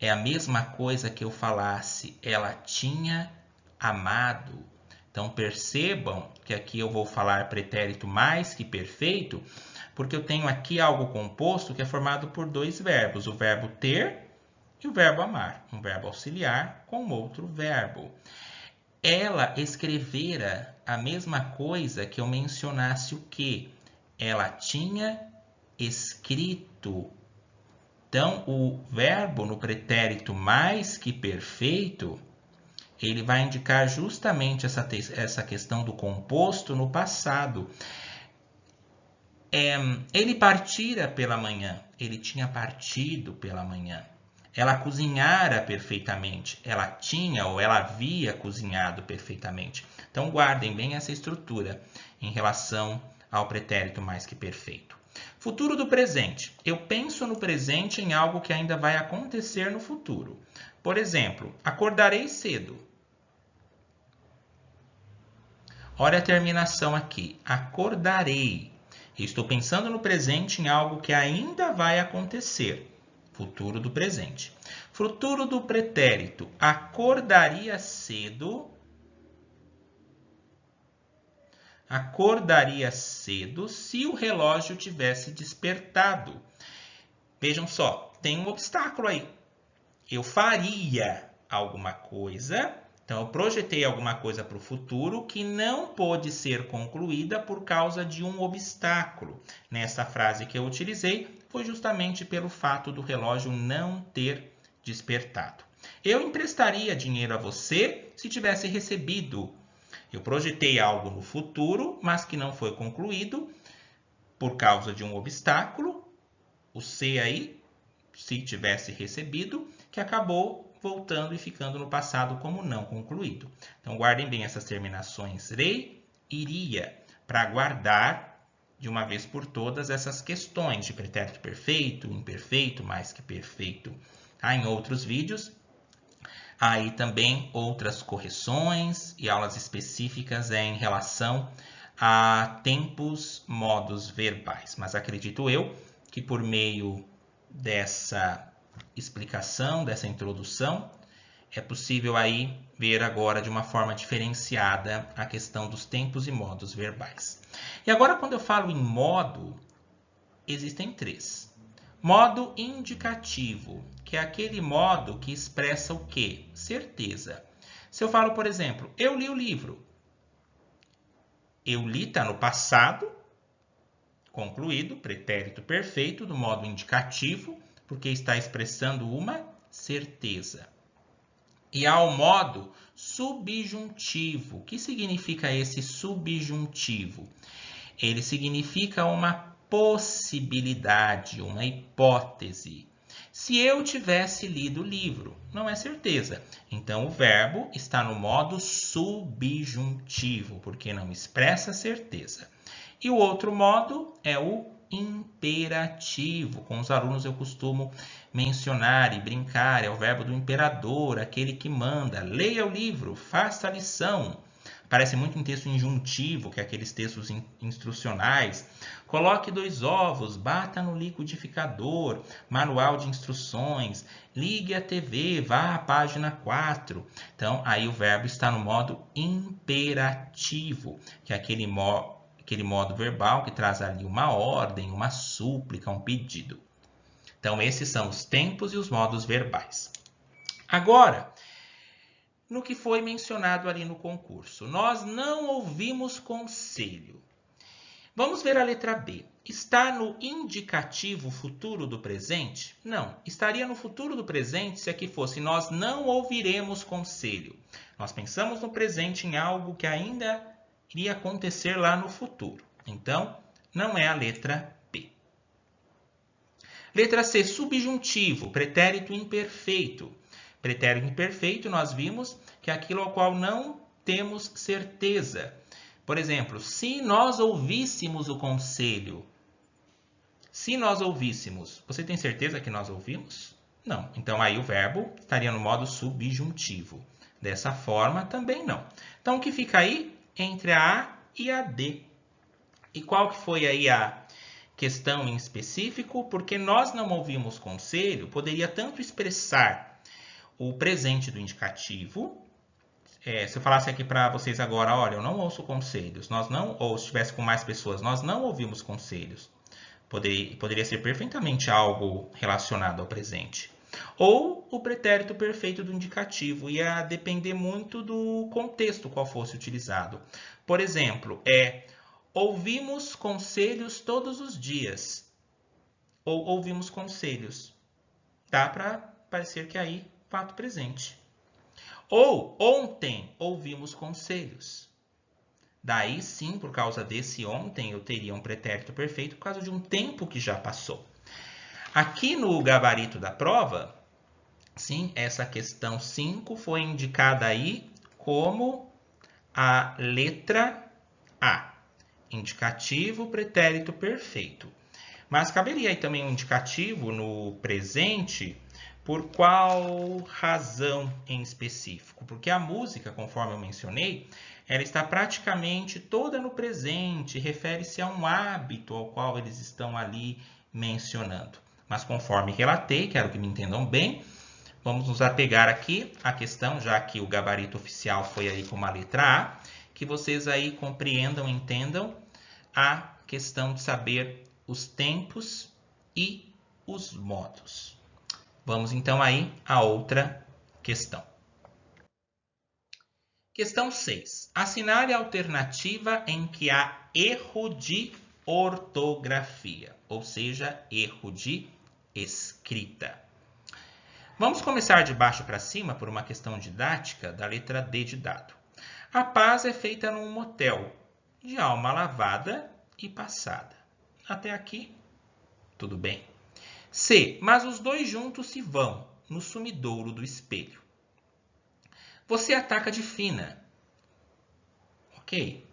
É a mesma coisa que eu falasse, ela tinha amado. Então, percebam que aqui eu vou falar pretérito mais que perfeito, porque eu tenho aqui algo composto que é formado por dois verbos, o verbo ter e o verbo amar, um verbo auxiliar com outro verbo. Ela escrevera a mesma coisa que eu mencionasse o quê? Ela tinha escrito. Então, o verbo no pretérito mais que perfeito, ele vai indicar justamente essa questão do composto no passado. Ele partira pela manhã, ele tinha partido pela manhã. Ela cozinhara perfeitamente, ela tinha ou ela havia cozinhado perfeitamente. Então, guardem bem essa estrutura em relação ao pretérito mais que perfeito. Futuro do presente. Eu penso no presente em algo que ainda vai acontecer no futuro. Por exemplo, acordarei cedo. Olha a terminação aqui. Acordarei. Estou pensando no presente em algo que ainda vai acontecer. Futuro do presente. Futuro do pretérito. Acordaria cedo. Acordaria cedo se o relógio tivesse despertado. Vejam só, tem um obstáculo aí. Eu faria alguma coisa, então eu projetei alguma coisa para o futuro que não pôde ser concluída por causa de um obstáculo. Nessa frase que eu utilizei, foi justamente pelo fato do relógio não ter despertado. Eu emprestaria dinheiro a você se tivesse recebido. Eu projetei algo no futuro, mas que não foi concluído por causa de um obstáculo, o C aí, se tivesse recebido, que acabou voltando e ficando no passado como não concluído. Então, guardem bem essas terminações rei, iria, para guardar de uma vez por todas essas questões de pretérito perfeito, imperfeito, mais que perfeito. Em outros vídeos, há aí também outras correções e aulas específicas em relação a tempos, modos verbais. Mas acredito eu que por meio dessa explicação, dessa introdução, é possível aí ver agora de uma forma diferenciada a questão dos tempos e modos verbais. E agora, quando eu falo em modo, existem três. Modo indicativo, que é aquele modo que expressa o quê? Certeza. Se eu falo, por exemplo, eu li o livro. Eu li está no passado, concluído, pretérito perfeito, do modo indicativo, porque está expressando uma certeza. E há o modo subjuntivo. O que significa esse subjuntivo? Ele significa uma possibilidade, uma hipótese. Se eu tivesse lido o livro, não é certeza. Então, o verbo está no modo subjuntivo, porque não expressa certeza. E o outro modo é o imperativo. Com os alunos eu costumo mencionar e brincar, é o verbo do imperador, aquele que manda. Leia o livro, faça a lição. Aparece muito em texto injuntivo, que é aqueles textos instrucionais. Coloque 2 ovos, bata no liquidificador, manual de instruções, ligue a TV, vá à página 4. Então, aí o verbo está no modo imperativo, que é aquele modo verbal que traz ali uma ordem, uma súplica, um pedido. Então, esses são os tempos e os modos verbais. Agora, no que foi mencionado ali no concurso, nós não ouvimos conselho. Vamos ver a letra B. Está no indicativo futuro do presente? Não. Estaria no futuro do presente se aqui fosse nós não ouviremos conselho. Nós pensamos no presente em algo que ainda iria acontecer lá no futuro. Então, não é a letra B. Letra C, subjuntivo, pretérito imperfeito. Pretérito imperfeito, nós vimos que é aquilo ao qual não temos certeza. Por exemplo, se nós ouvíssemos o conselho. Se nós ouvíssemos, você tem certeza que nós ouvimos? Não. Então, aí o verbo estaria no modo subjuntivo. Dessa forma, também não. Então, o que fica aí? Entre a A e a D. E qual que foi aí a questão em específico? Porque nós não ouvimos conselho, poderia tanto expressar o presente do indicativo. Se eu falasse aqui para vocês agora, olha, eu não ouço conselhos, ou se estivesse com mais pessoas, nós não ouvimos conselhos. Poderia ser perfeitamente algo relacionado ao presente. Ou o pretérito perfeito do indicativo, ia depender muito do contexto qual fosse utilizado. Por exemplo, ouvimos conselhos todos os dias. Ou ouvimos conselhos. Dá para parecer que aí, fato presente. Ou ontem ouvimos conselhos. Daí sim, por causa desse ontem, eu teria um pretérito perfeito por causa de um tempo que já passou. Aqui no gabarito da prova, sim, essa questão 5 foi indicada aí como a letra A. Indicativo, pretérito perfeito. Mas caberia aí também um indicativo no presente, por qual razão em específico? Porque a música, conforme eu mencionei, ela está praticamente toda no presente, refere-se a um hábito ao qual eles estão ali mencionando. Mas conforme relatei, quero que me entendam bem, vamos nos apegar aqui à questão, já que o gabarito oficial foi aí com a letra A, que vocês aí compreendam, entendam a questão de saber os tempos e os modos. Vamos então aí a outra questão. Questão 6. Assinale a alternativa em que há erro de ortografia, ou seja, erro de escrita. Vamos começar de baixo para cima por uma questão didática da letra D de dado. A paz é feita num motel, de alma lavada e passada. Até aqui, tudo bem. C. Mas os dois juntos se vão no sumidouro do espelho. Você ataca de fina. Ok.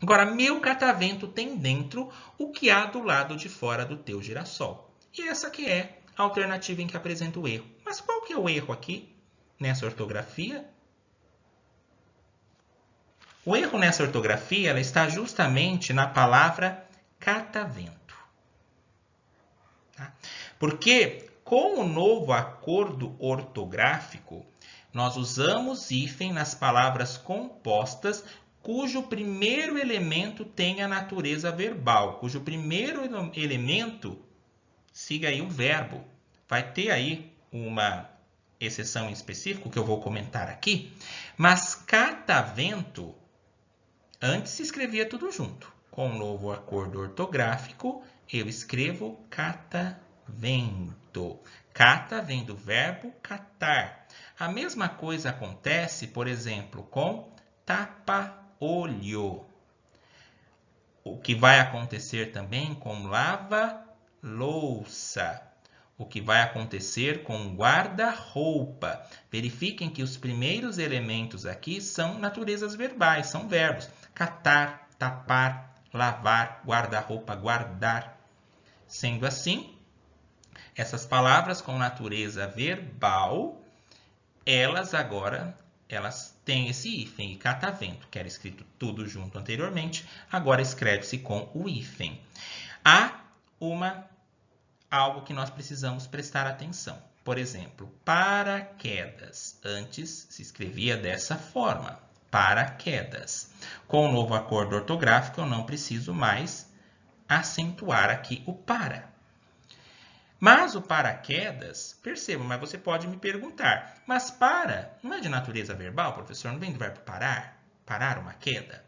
Agora, meu catavento tem dentro o que há do lado de fora do teu girassol. E essa que é a alternativa em que apresenta o erro. Mas qual que é o erro aqui, nessa ortografia? O erro nessa ortografia ela está justamente na palavra catavento. Tá? Porque com o novo acordo ortográfico, nós usamos hífen nas palavras compostas cujo primeiro elemento tem a natureza verbal, cujo primeiro elemento siga aí o verbo. Vai ter aí uma exceção em específico que eu vou comentar aqui, mas catavento, antes se escrevia tudo junto. Com o novo acordo ortográfico, eu escrevo catavento. Cata vem do verbo catar. A mesma coisa acontece, por exemplo, com tapa-olho. O que vai acontecer também com lava-louça. O que vai acontecer com guarda-roupa. Verifiquem que os primeiros elementos aqui são naturezas verbais, são verbos. Catar, tapar, lavar, guarda-roupa, guardar. Sendo assim, essas palavras com natureza verbal, elas têm esse hífen, catavento, que era escrito tudo junto anteriormente, agora escreve-se com o hífen. Há algo que nós precisamos prestar atenção. Por exemplo, paraquedas. Antes se escrevia dessa forma, paraquedas. Com o novo acordo ortográfico, eu não preciso mais acentuar aqui o para. Mas o paraquedas, percebam, mas você pode me perguntar, mas para não é de natureza verbal, professor? Não vem do verbo parar? Parar uma queda?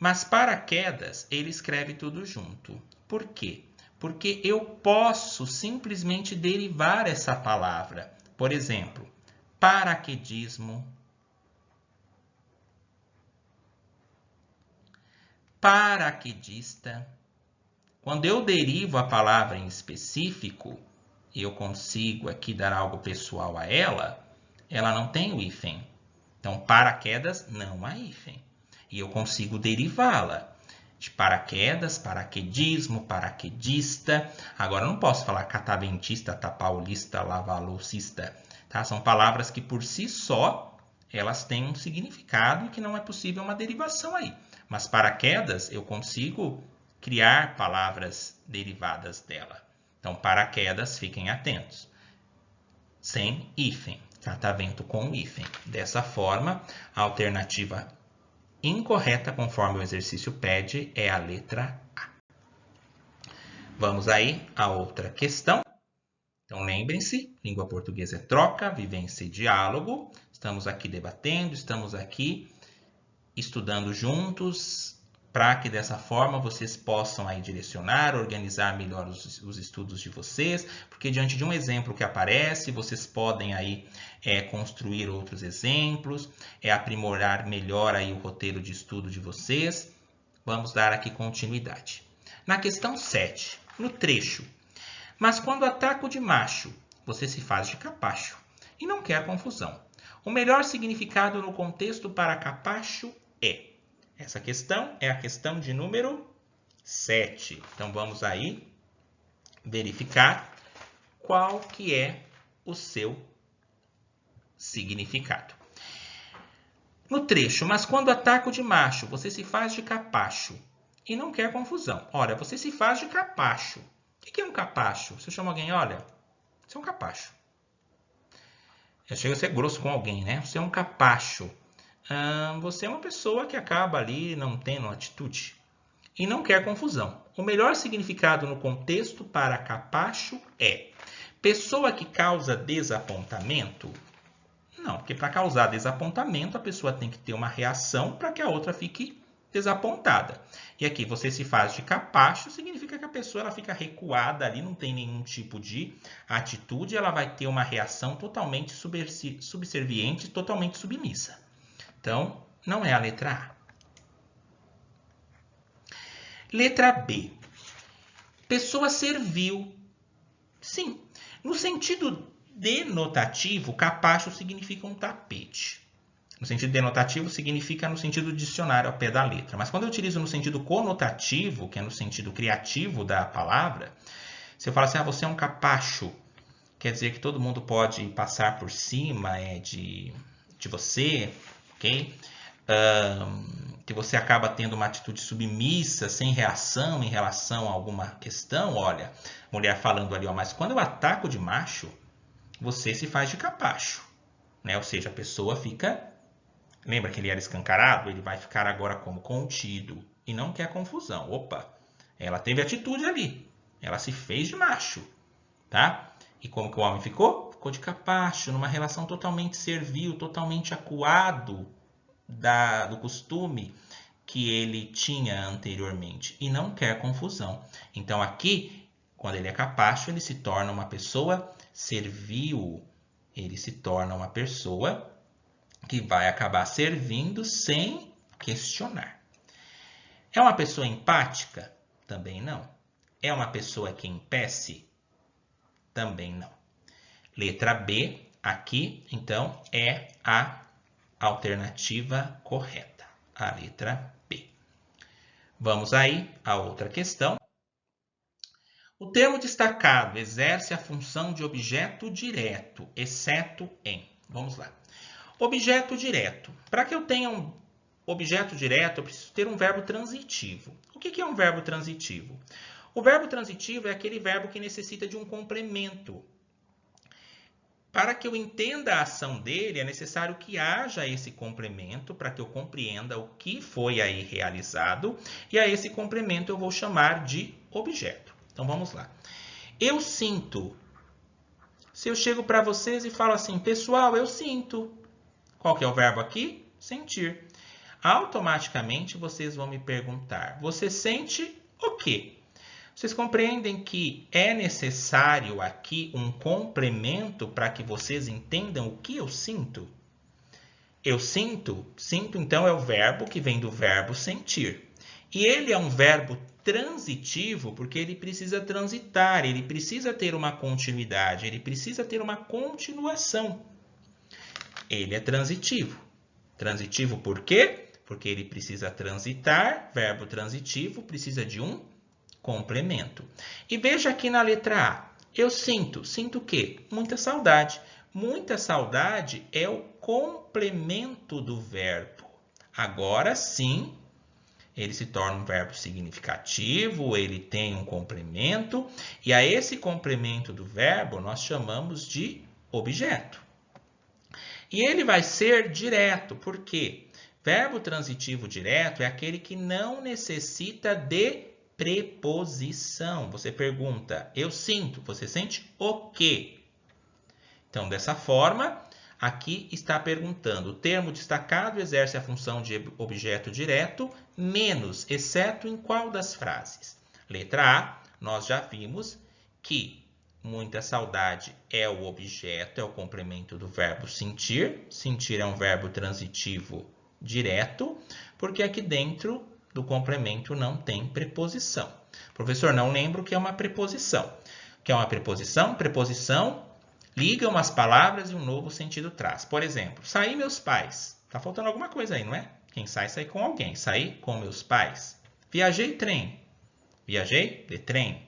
Mas paraquedas, ele escreve tudo junto. Por quê? Porque eu posso simplesmente derivar essa palavra. Por exemplo, paraquedismo, paraquedista. Quando eu derivo a palavra em específico, eu consigo aqui dar algo pessoal a ela, ela não tem o hífen. Então, paraquedas não há hífen. E eu consigo derivá-la. De paraquedas, paraquedismo, paraquedista. Agora, eu não posso falar cataventista, tapaulista, lavaloucista. Tá? São palavras que, por si só, elas têm um significado e que não é possível uma derivação aí. Mas paraquedas, eu consigo criar palavras derivadas dela. Então, paraquedas, fiquem atentos. Sem hífen. Catavento com hífen. Dessa forma, a alternativa incorreta, conforme o exercício pede, é a letra A. Vamos aí a outra questão. Então, lembrem-se, língua portuguesa é troca, vivência e diálogo. Estamos aqui debatendo, estamos aqui estudando juntos, para que dessa forma vocês possam aí direcionar, organizar melhor os estudos de vocês, porque diante de um exemplo que aparece, vocês podem aí construir outros exemplos, aprimorar melhor aí o roteiro de estudo de vocês. Vamos dar aqui continuidade. Na questão 7, no trecho, mas quando ataca o de macho, você se faz de capacho e não quer confusão. O melhor significado no contexto para capacho é. Essa questão é a questão de número 7. Então, vamos aí verificar qual que é o seu significado. No trecho, mas quando ataca o de macho, você se faz de capacho e não quer confusão. Olha, você se faz de capacho. O que é um capacho? Você chama alguém, olha, você é um capacho. Eu chego a ser grosso com alguém, né? Você é um capacho. Você é uma pessoa que acaba ali não tendo atitude e não quer confusão. O melhor significado no contexto para capacho é pessoa que causa desapontamento? Não, porque para causar desapontamento a pessoa tem que ter uma reação para que a outra fique desapontada. E aqui você se faz de capacho, significa que a pessoa ela fica recuada ali, não tem nenhum tipo de atitude, ela vai ter uma reação totalmente subserviente, totalmente submissa. Então, não é a letra A. Letra B. Pessoa servil. Sim. No sentido denotativo, capacho significa um tapete. No sentido denotativo, significa no sentido dicionário, ao pé da letra. Mas quando eu utilizo no sentido conotativo, que é no sentido criativo da palavra, se eu falo assim, você é um capacho, quer dizer que todo mundo pode passar por cima de você, ok? Que você acaba tendo uma atitude submissa, sem reação em relação a alguma questão. Olha, mulher falando ali, ó, mas quando eu ataco de macho, você se faz de capacho, né? Ou seja, a pessoa fica... Lembra que ele era escancarado? Ele vai ficar agora como contido e não quer confusão. Opa, ela teve atitude ali. Ela se fez de macho, tá? E como que o homem ficou? Ficou de capacho, numa relação totalmente servil, totalmente acuado do costume que ele tinha anteriormente e não quer confusão. Então aqui, quando ele é capacho, ele se torna uma pessoa servil, ele se torna uma pessoa que vai acabar servindo sem questionar. É uma pessoa empática? Também não. É uma pessoa que empece? Também não. Letra B, aqui, então, é a alternativa correta. A letra B. Vamos aí a outra questão. O termo destacado exerce a função de objeto direto, exceto em. Vamos lá. Objeto direto. Para que eu tenha um objeto direto, eu preciso ter um verbo transitivo. O que é um verbo transitivo? O verbo transitivo é aquele verbo que necessita de um complemento. Para que eu entenda a ação dele, é necessário que haja esse complemento para que eu compreenda o que foi aí realizado. E a esse complemento eu vou chamar de objeto. Então vamos lá. Eu sinto. Se eu chego para vocês e falo assim, pessoal, eu sinto. Qual que é o verbo aqui? Sentir. automaticamente vocês vão me perguntar: você sente o quê? Vocês compreendem que é necessário aqui um complemento para que vocês entendam o que eu sinto? Eu sinto então é o verbo que vem do verbo sentir. E ele é um verbo transitivo porque ele precisa transitar, ele precisa ter uma continuidade, ele precisa ter uma continuação. Ele é transitivo. Transitivo por quê? Porque ele precisa transitar, verbo transitivo precisa de um complemento. E veja aqui na letra A. Eu sinto o quê? Muita saudade. Muita saudade é o complemento do verbo. Agora sim, ele se torna um verbo significativo, ele tem um complemento, e a esse complemento do verbo nós chamamos de objeto. E ele vai ser direto, por quê? Verbo transitivo direto é aquele que não necessita de preposição. Você pergunta, eu sinto, você sente o quê? Então, dessa forma, aqui está perguntando, o termo destacado exerce a função de objeto direto, menos, exceto em qual das frases? Letra A, nós já vimos que muita saudade é o objeto, é o complemento do verbo sentir. Sentir é um verbo transitivo direto, porque aqui dentro do complemento não tem preposição. Professor, não lembro o que é uma preposição. O que é uma preposição? Preposição liga umas palavras e um novo sentido traz. Por exemplo, saí meus pais. Tá faltando alguma coisa aí, não é? Quem sai com alguém. Saí com meus pais. Viajei trem. Viajei de trem.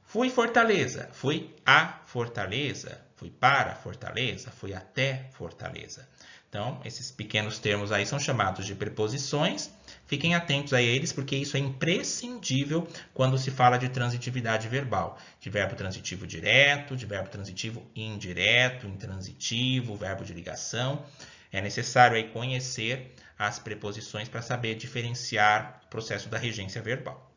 Fui Fortaleza. Fui a Fortaleza. Fui para Fortaleza. Fui até Fortaleza. Então, esses pequenos termos aí são chamados de preposições. Fiquem atentos a eles, porque isso é imprescindível quando se fala de transitividade verbal. De verbo transitivo direto, de verbo transitivo indireto, intransitivo, verbo de ligação. É necessário aí conhecer as preposições para saber diferenciar o processo da regência verbal.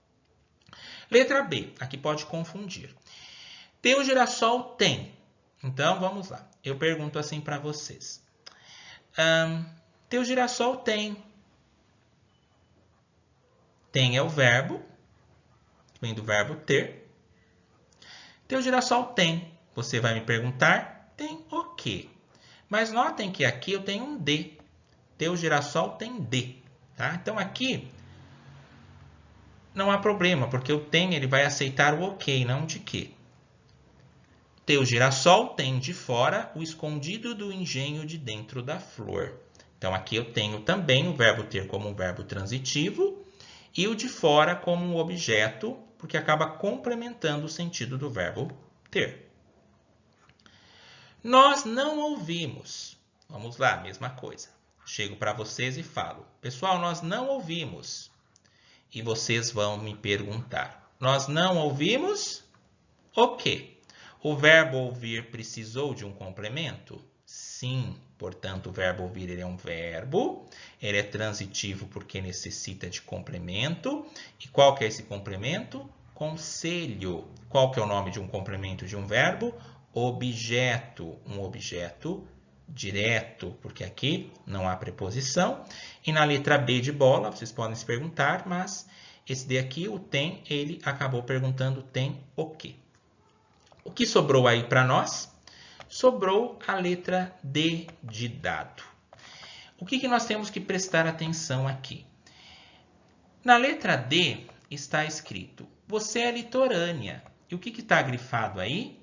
Letra B, aqui pode confundir. Teu girassol tem. Então, vamos lá. Eu pergunto assim para vocês. Teu girassol tem. Tem é o verbo, vem do verbo ter. Teu girassol tem. Você vai me perguntar, tem o quê? Mas notem que aqui eu tenho um de. Teu girassol tem de. Tá? Então aqui não há problema, porque o tem ele vai aceitar o ok, não de quê. Teu girassol tem de fora o escondido do engenho de dentro da flor. Então aqui eu tenho também o verbo ter como um verbo transitivo e o de fora como um objeto, porque acaba complementando o sentido do verbo ter. Nós não ouvimos. Vamos lá, mesma coisa. Chego para vocês e falo, pessoal, nós não ouvimos. E vocês vão me perguntar, nós não ouvimos o quê? O verbo ouvir precisou de um complemento? Sim, portanto, o verbo ouvir ele é um verbo, ele é transitivo porque necessita de complemento. E qual que é esse complemento? Conselho. Qual que é o nome de um complemento de um verbo? Objeto. Um objeto direto, porque aqui não há preposição. E na letra B de bola, vocês podem se perguntar, mas esse daqui, o tem, ele acabou perguntando tem o quê? O que sobrou aí para nós? Sobrou a letra D de dado. O que nós temos que prestar atenção aqui? Na letra D está escrito, você é litorânea. E o que está grifado aí?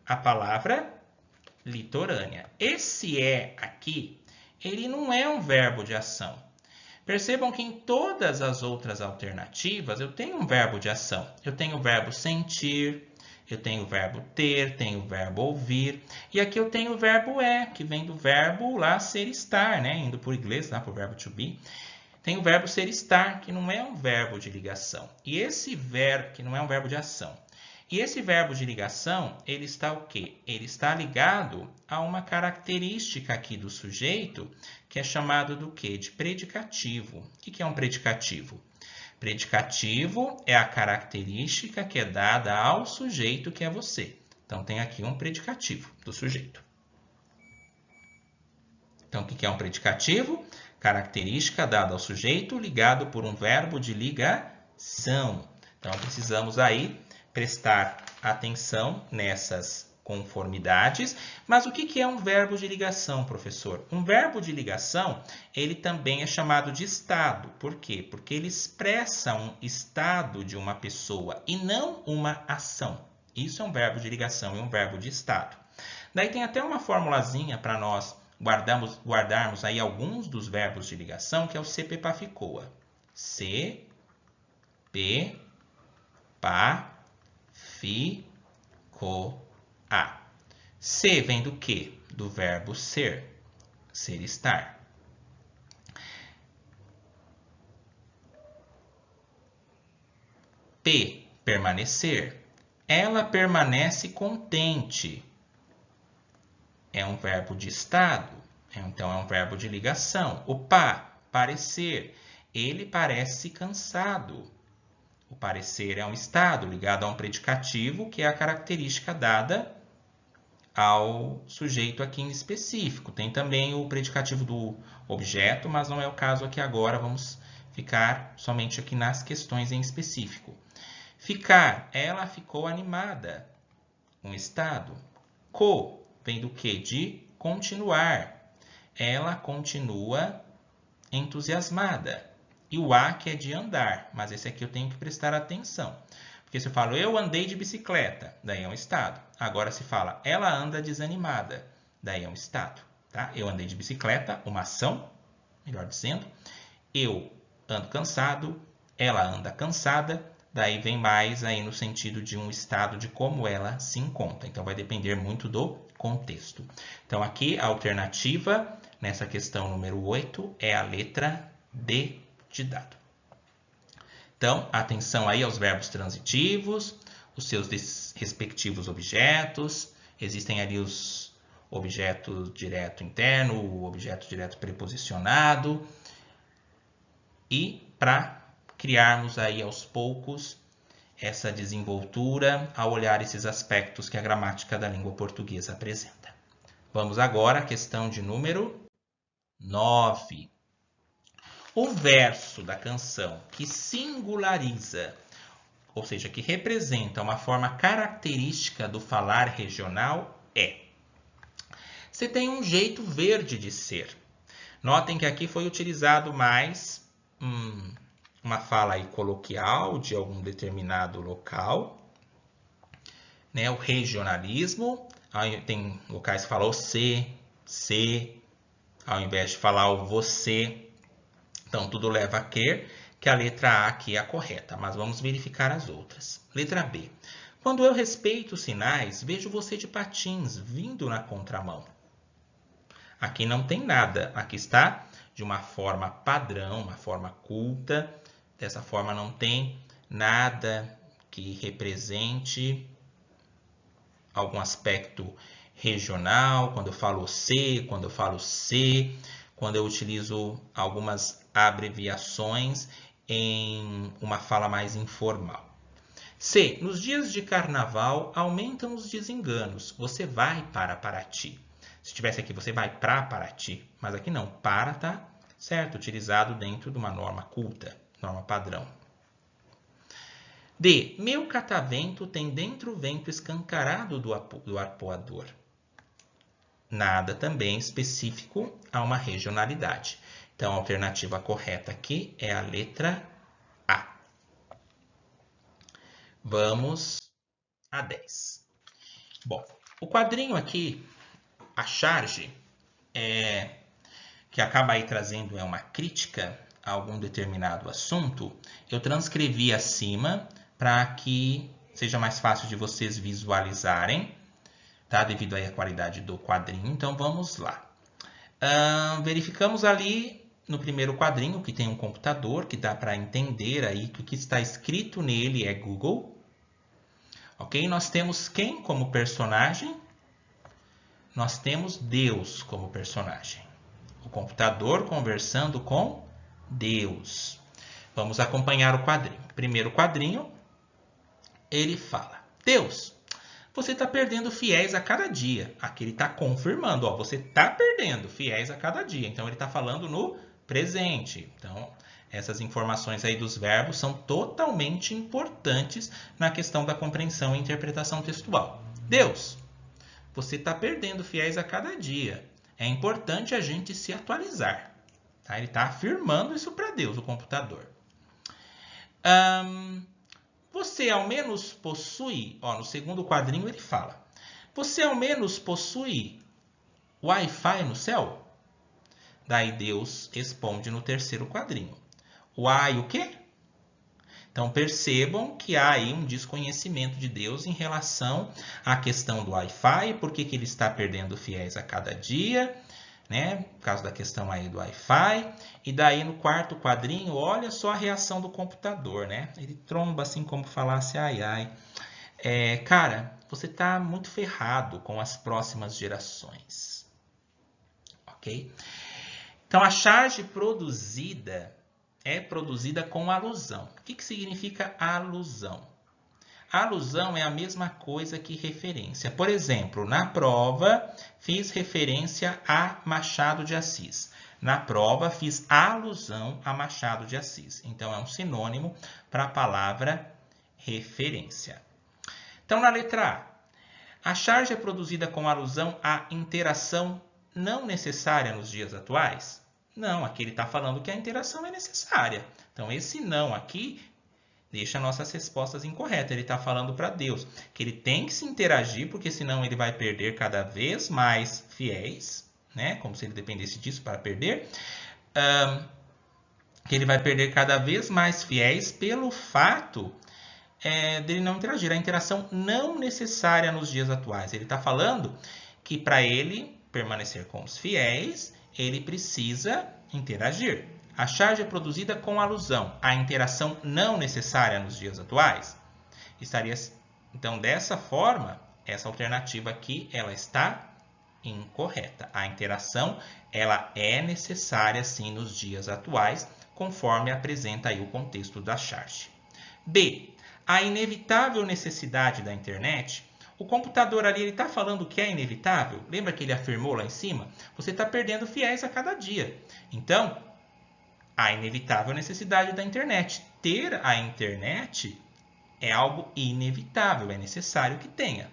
A palavra litorânea. Esse é aqui, ele não é um verbo de ação. Percebam que em todas as outras alternativas eu tenho um verbo de ação. Eu tenho o verbo sentir, eu tenho o verbo ter, tenho o verbo ouvir. E aqui eu tenho o verbo é, que vem do verbo lá ser estar, né? Indo por inglês, lá para o verbo to be. Tem o verbo ser estar, que não é um verbo de ligação. E esse verbo, que não é um verbo de ação. E esse verbo de ligação, ele está o quê? Ele está ligado a uma característica aqui do sujeito, que é chamado do quê? De predicativo. O que é um predicativo? Predicativo é a característica que é dada ao sujeito, que é você. Então, tem aqui um predicativo do sujeito. Então, o que é um predicativo? Característica dada ao sujeito ligado por um verbo de ligação. Então, precisamos aí prestar atenção nessas conformidades. Mas o que é um verbo de ligação, professor? Um verbo de ligação, ele também é chamado de estado. Por quê? Porque ele expressa um estado de uma pessoa e não uma ação. Isso é um verbo de ligação e um verbo de estado. Daí tem até uma formulazinha para nós guardarmos aí alguns dos verbos de ligação, que é o CP PA FICOA. C, P, PA, FI, CO, A. C vem do quê? Do verbo ser. Ser, estar. P, permanecer. Ela permanece contente. É um verbo de estado. Então, é um verbo de ligação. O PA, parecer. Ele parece cansado. O parecer é um estado ligado a um predicativo, que é a característica dada ao sujeito aqui em específico. Tem também o predicativo do objeto, mas não é o caso aqui agora. Vamos ficar somente aqui nas questões em específico. Ficar, ela ficou animada. Um estado. Vem do quê? De continuar. Ela continua entusiasmada. E o A, que é de andar, mas esse aqui eu tenho que prestar atenção. Porque se eu falo, eu andei de bicicleta, daí é um estado. Agora se fala, ela anda desanimada, daí é um estado. Tá? Eu andei de bicicleta, uma ação, melhor dizendo. Eu ando cansado, ela anda cansada, daí vem mais aí no sentido de um estado de como ela se encontra. Então vai depender muito do contexto. Então aqui a alternativa nessa questão número 8 é a letra D de dado. Então, atenção aí aos verbos transitivos, os seus respectivos objetos. Existem ali os objetos direto interno, o objeto direto preposicionado. E para criarmos aí aos poucos essa desenvoltura ao olhar esses aspectos que a gramática da língua portuguesa apresenta. Vamos agora à questão de número 9. O verso da canção que singulariza, ou seja, que representa uma forma característica do falar regional é: você tem um jeito verde de ser. Notem que aqui foi utilizado mais uma fala aí coloquial de algum determinado local, né? O regionalismo, tem locais que falam o se, ao invés de falar o você. Então, tudo leva a crer que a letra A aqui é a correta, mas vamos verificar as outras. Letra B. Quando eu respeito os sinais, vejo você de patins vindo na contramão. Aqui não tem nada, aqui está de uma forma padrão, uma forma culta. Dessa forma não tem nada que represente algum aspecto regional. Quando eu falo C, quando eu falo C, quando eu utilizo algumas abreviações em uma fala mais informal. C. Nos dias de carnaval aumentam os desenganos. Você vai para Paraty. Se tivesse aqui, você vai para Paraty. Mas aqui não. Para tá certo, utilizado dentro de uma norma culta, norma padrão. D. Meu catavento tem dentro o vento escancarado do arpoador. Nada também específico a uma regionalidade. Então, a alternativa correta aqui é a letra A. Vamos a 10. Bom, o quadrinho aqui, a charge, que acaba aí trazendo uma crítica a algum determinado assunto, eu transcrevi acima para que seja mais fácil de vocês visualizarem, tá? Devido aí à qualidade do quadrinho. Então, vamos lá. Verificamos ali no primeiro quadrinho que tem um computador, que dá para entender aí que o que está escrito nele é Google. Ok? Nós temos quem como personagem? Nós temos Deus como personagem. O computador conversando com Deus. Vamos acompanhar o quadrinho. Primeiro quadrinho, ele fala: Deus, você está perdendo fiéis a cada dia. Aqui ele está confirmando, ó, você está perdendo fiéis a cada dia. Então ele está falando no presente. Então, essas informações aí dos verbos são totalmente importantes na questão da compreensão e interpretação textual. Deus, você está perdendo fiéis a cada dia. É importante a gente se atualizar. Tá? Ele está afirmando isso para Deus, o computador. Você ao menos possui, no segundo quadrinho ele fala, você ao menos possui Wi-Fi no céu? Daí Deus responde no terceiro quadrinho. O quê? Então percebam que há aí um desconhecimento de Deus em relação à questão do Wi-Fi, por que ele está perdendo fiéis a cada dia, né? Por causa da questão aí do Wi-Fi. E daí no quarto quadrinho, olha só a reação do computador, né? Ele tromba assim como falasse, cara, você está muito ferrado com as próximas gerações. Ok? Então a charge produzida é produzida com alusão. O que significa alusão? Alusão é a mesma coisa que referência. Por exemplo, na prova, fiz referência a Machado de Assis. Na prova, fiz alusão a Machado de Assis. Então, é um sinônimo para a palavra referência. Então, na letra A, a charge é produzida com alusão à interação não necessária nos dias atuais? Não, aqui ele está falando que a interação é necessária. Então, esse não aqui deixa nossas respostas incorretas. Ele está falando para Deus que ele tem que se interagir, porque senão ele vai perder cada vez mais fiéis, né? Como se ele dependesse disso para perder. Que ele vai perder cada vez mais fiéis pelo fato dele não interagir. A interação não necessária nos dias atuais. Ele está falando que para ele permanecer com os fiéis, ele precisa interagir. A charge é produzida com alusão à interação não necessária nos dias atuais? Então, dessa forma, essa alternativa aqui, ela está incorreta. A interação, ela é necessária, sim, nos dias atuais, conforme apresenta aí o contexto da charge. B. A inevitável necessidade da internet. O computador ali, ele está falando que é inevitável? Lembra que ele afirmou lá em cima? Você está perdendo fiéis a cada dia. Então, a inevitável necessidade da internet. Ter a internet é algo inevitável, é necessário que tenha.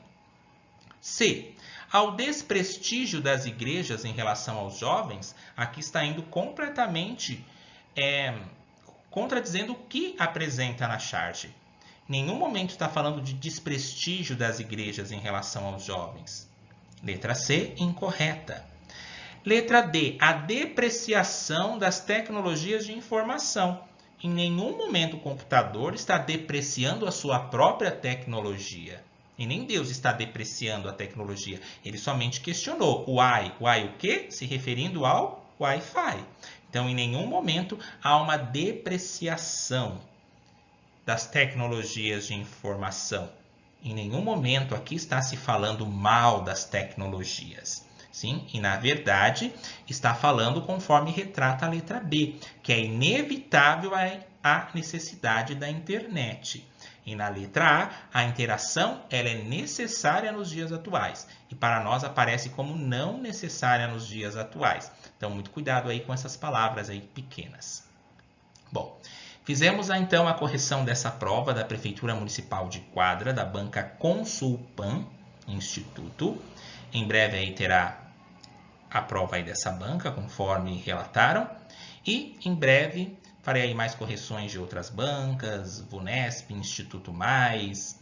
C. Ao desprestígio das igrejas em relação aos jovens, aqui está indo completamente contradizendo o que apresenta na charge. Em nenhum momento está falando de desprestígio das igrejas em relação aos jovens. Letra C, incorreta. Letra D, a depreciação das tecnologias de informação. Em nenhum momento o computador está depreciando a sua própria tecnologia. E nem Deus está depreciando a tecnologia. Ele somente questionou o quê? Se referindo ao Wi-Fi. Então, em nenhum momento há uma depreciação das tecnologias de informação. Em nenhum momento aqui está se falando mal das tecnologias. Sim, e na verdade está falando conforme retrata a letra B, que é inevitável a necessidade da internet. E na letra A, a interação ela é necessária nos dias atuais. E para nós aparece como não necessária nos dias atuais. Então, muito cuidado aí com essas palavras aí pequenas. Bom, fizemos então a correção dessa prova da Prefeitura Municipal de Quadra, da banca Consulpan Instituto. Em breve aí terá a prova aí dessa banca, conforme relataram. E em breve farei aí mais correções de outras bancas, VUNESP, Instituto Mais,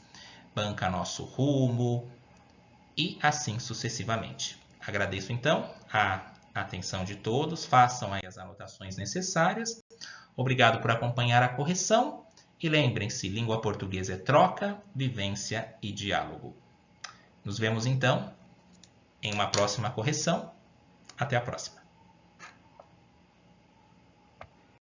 Banca Nosso Rumo e assim sucessivamente. Agradeço então a atenção de todos, façam aí as anotações necessárias. Obrigado por acompanhar a correção e lembrem-se, língua portuguesa é troca, vivência e diálogo. Nos vemos então em uma próxima correção. Até a próxima.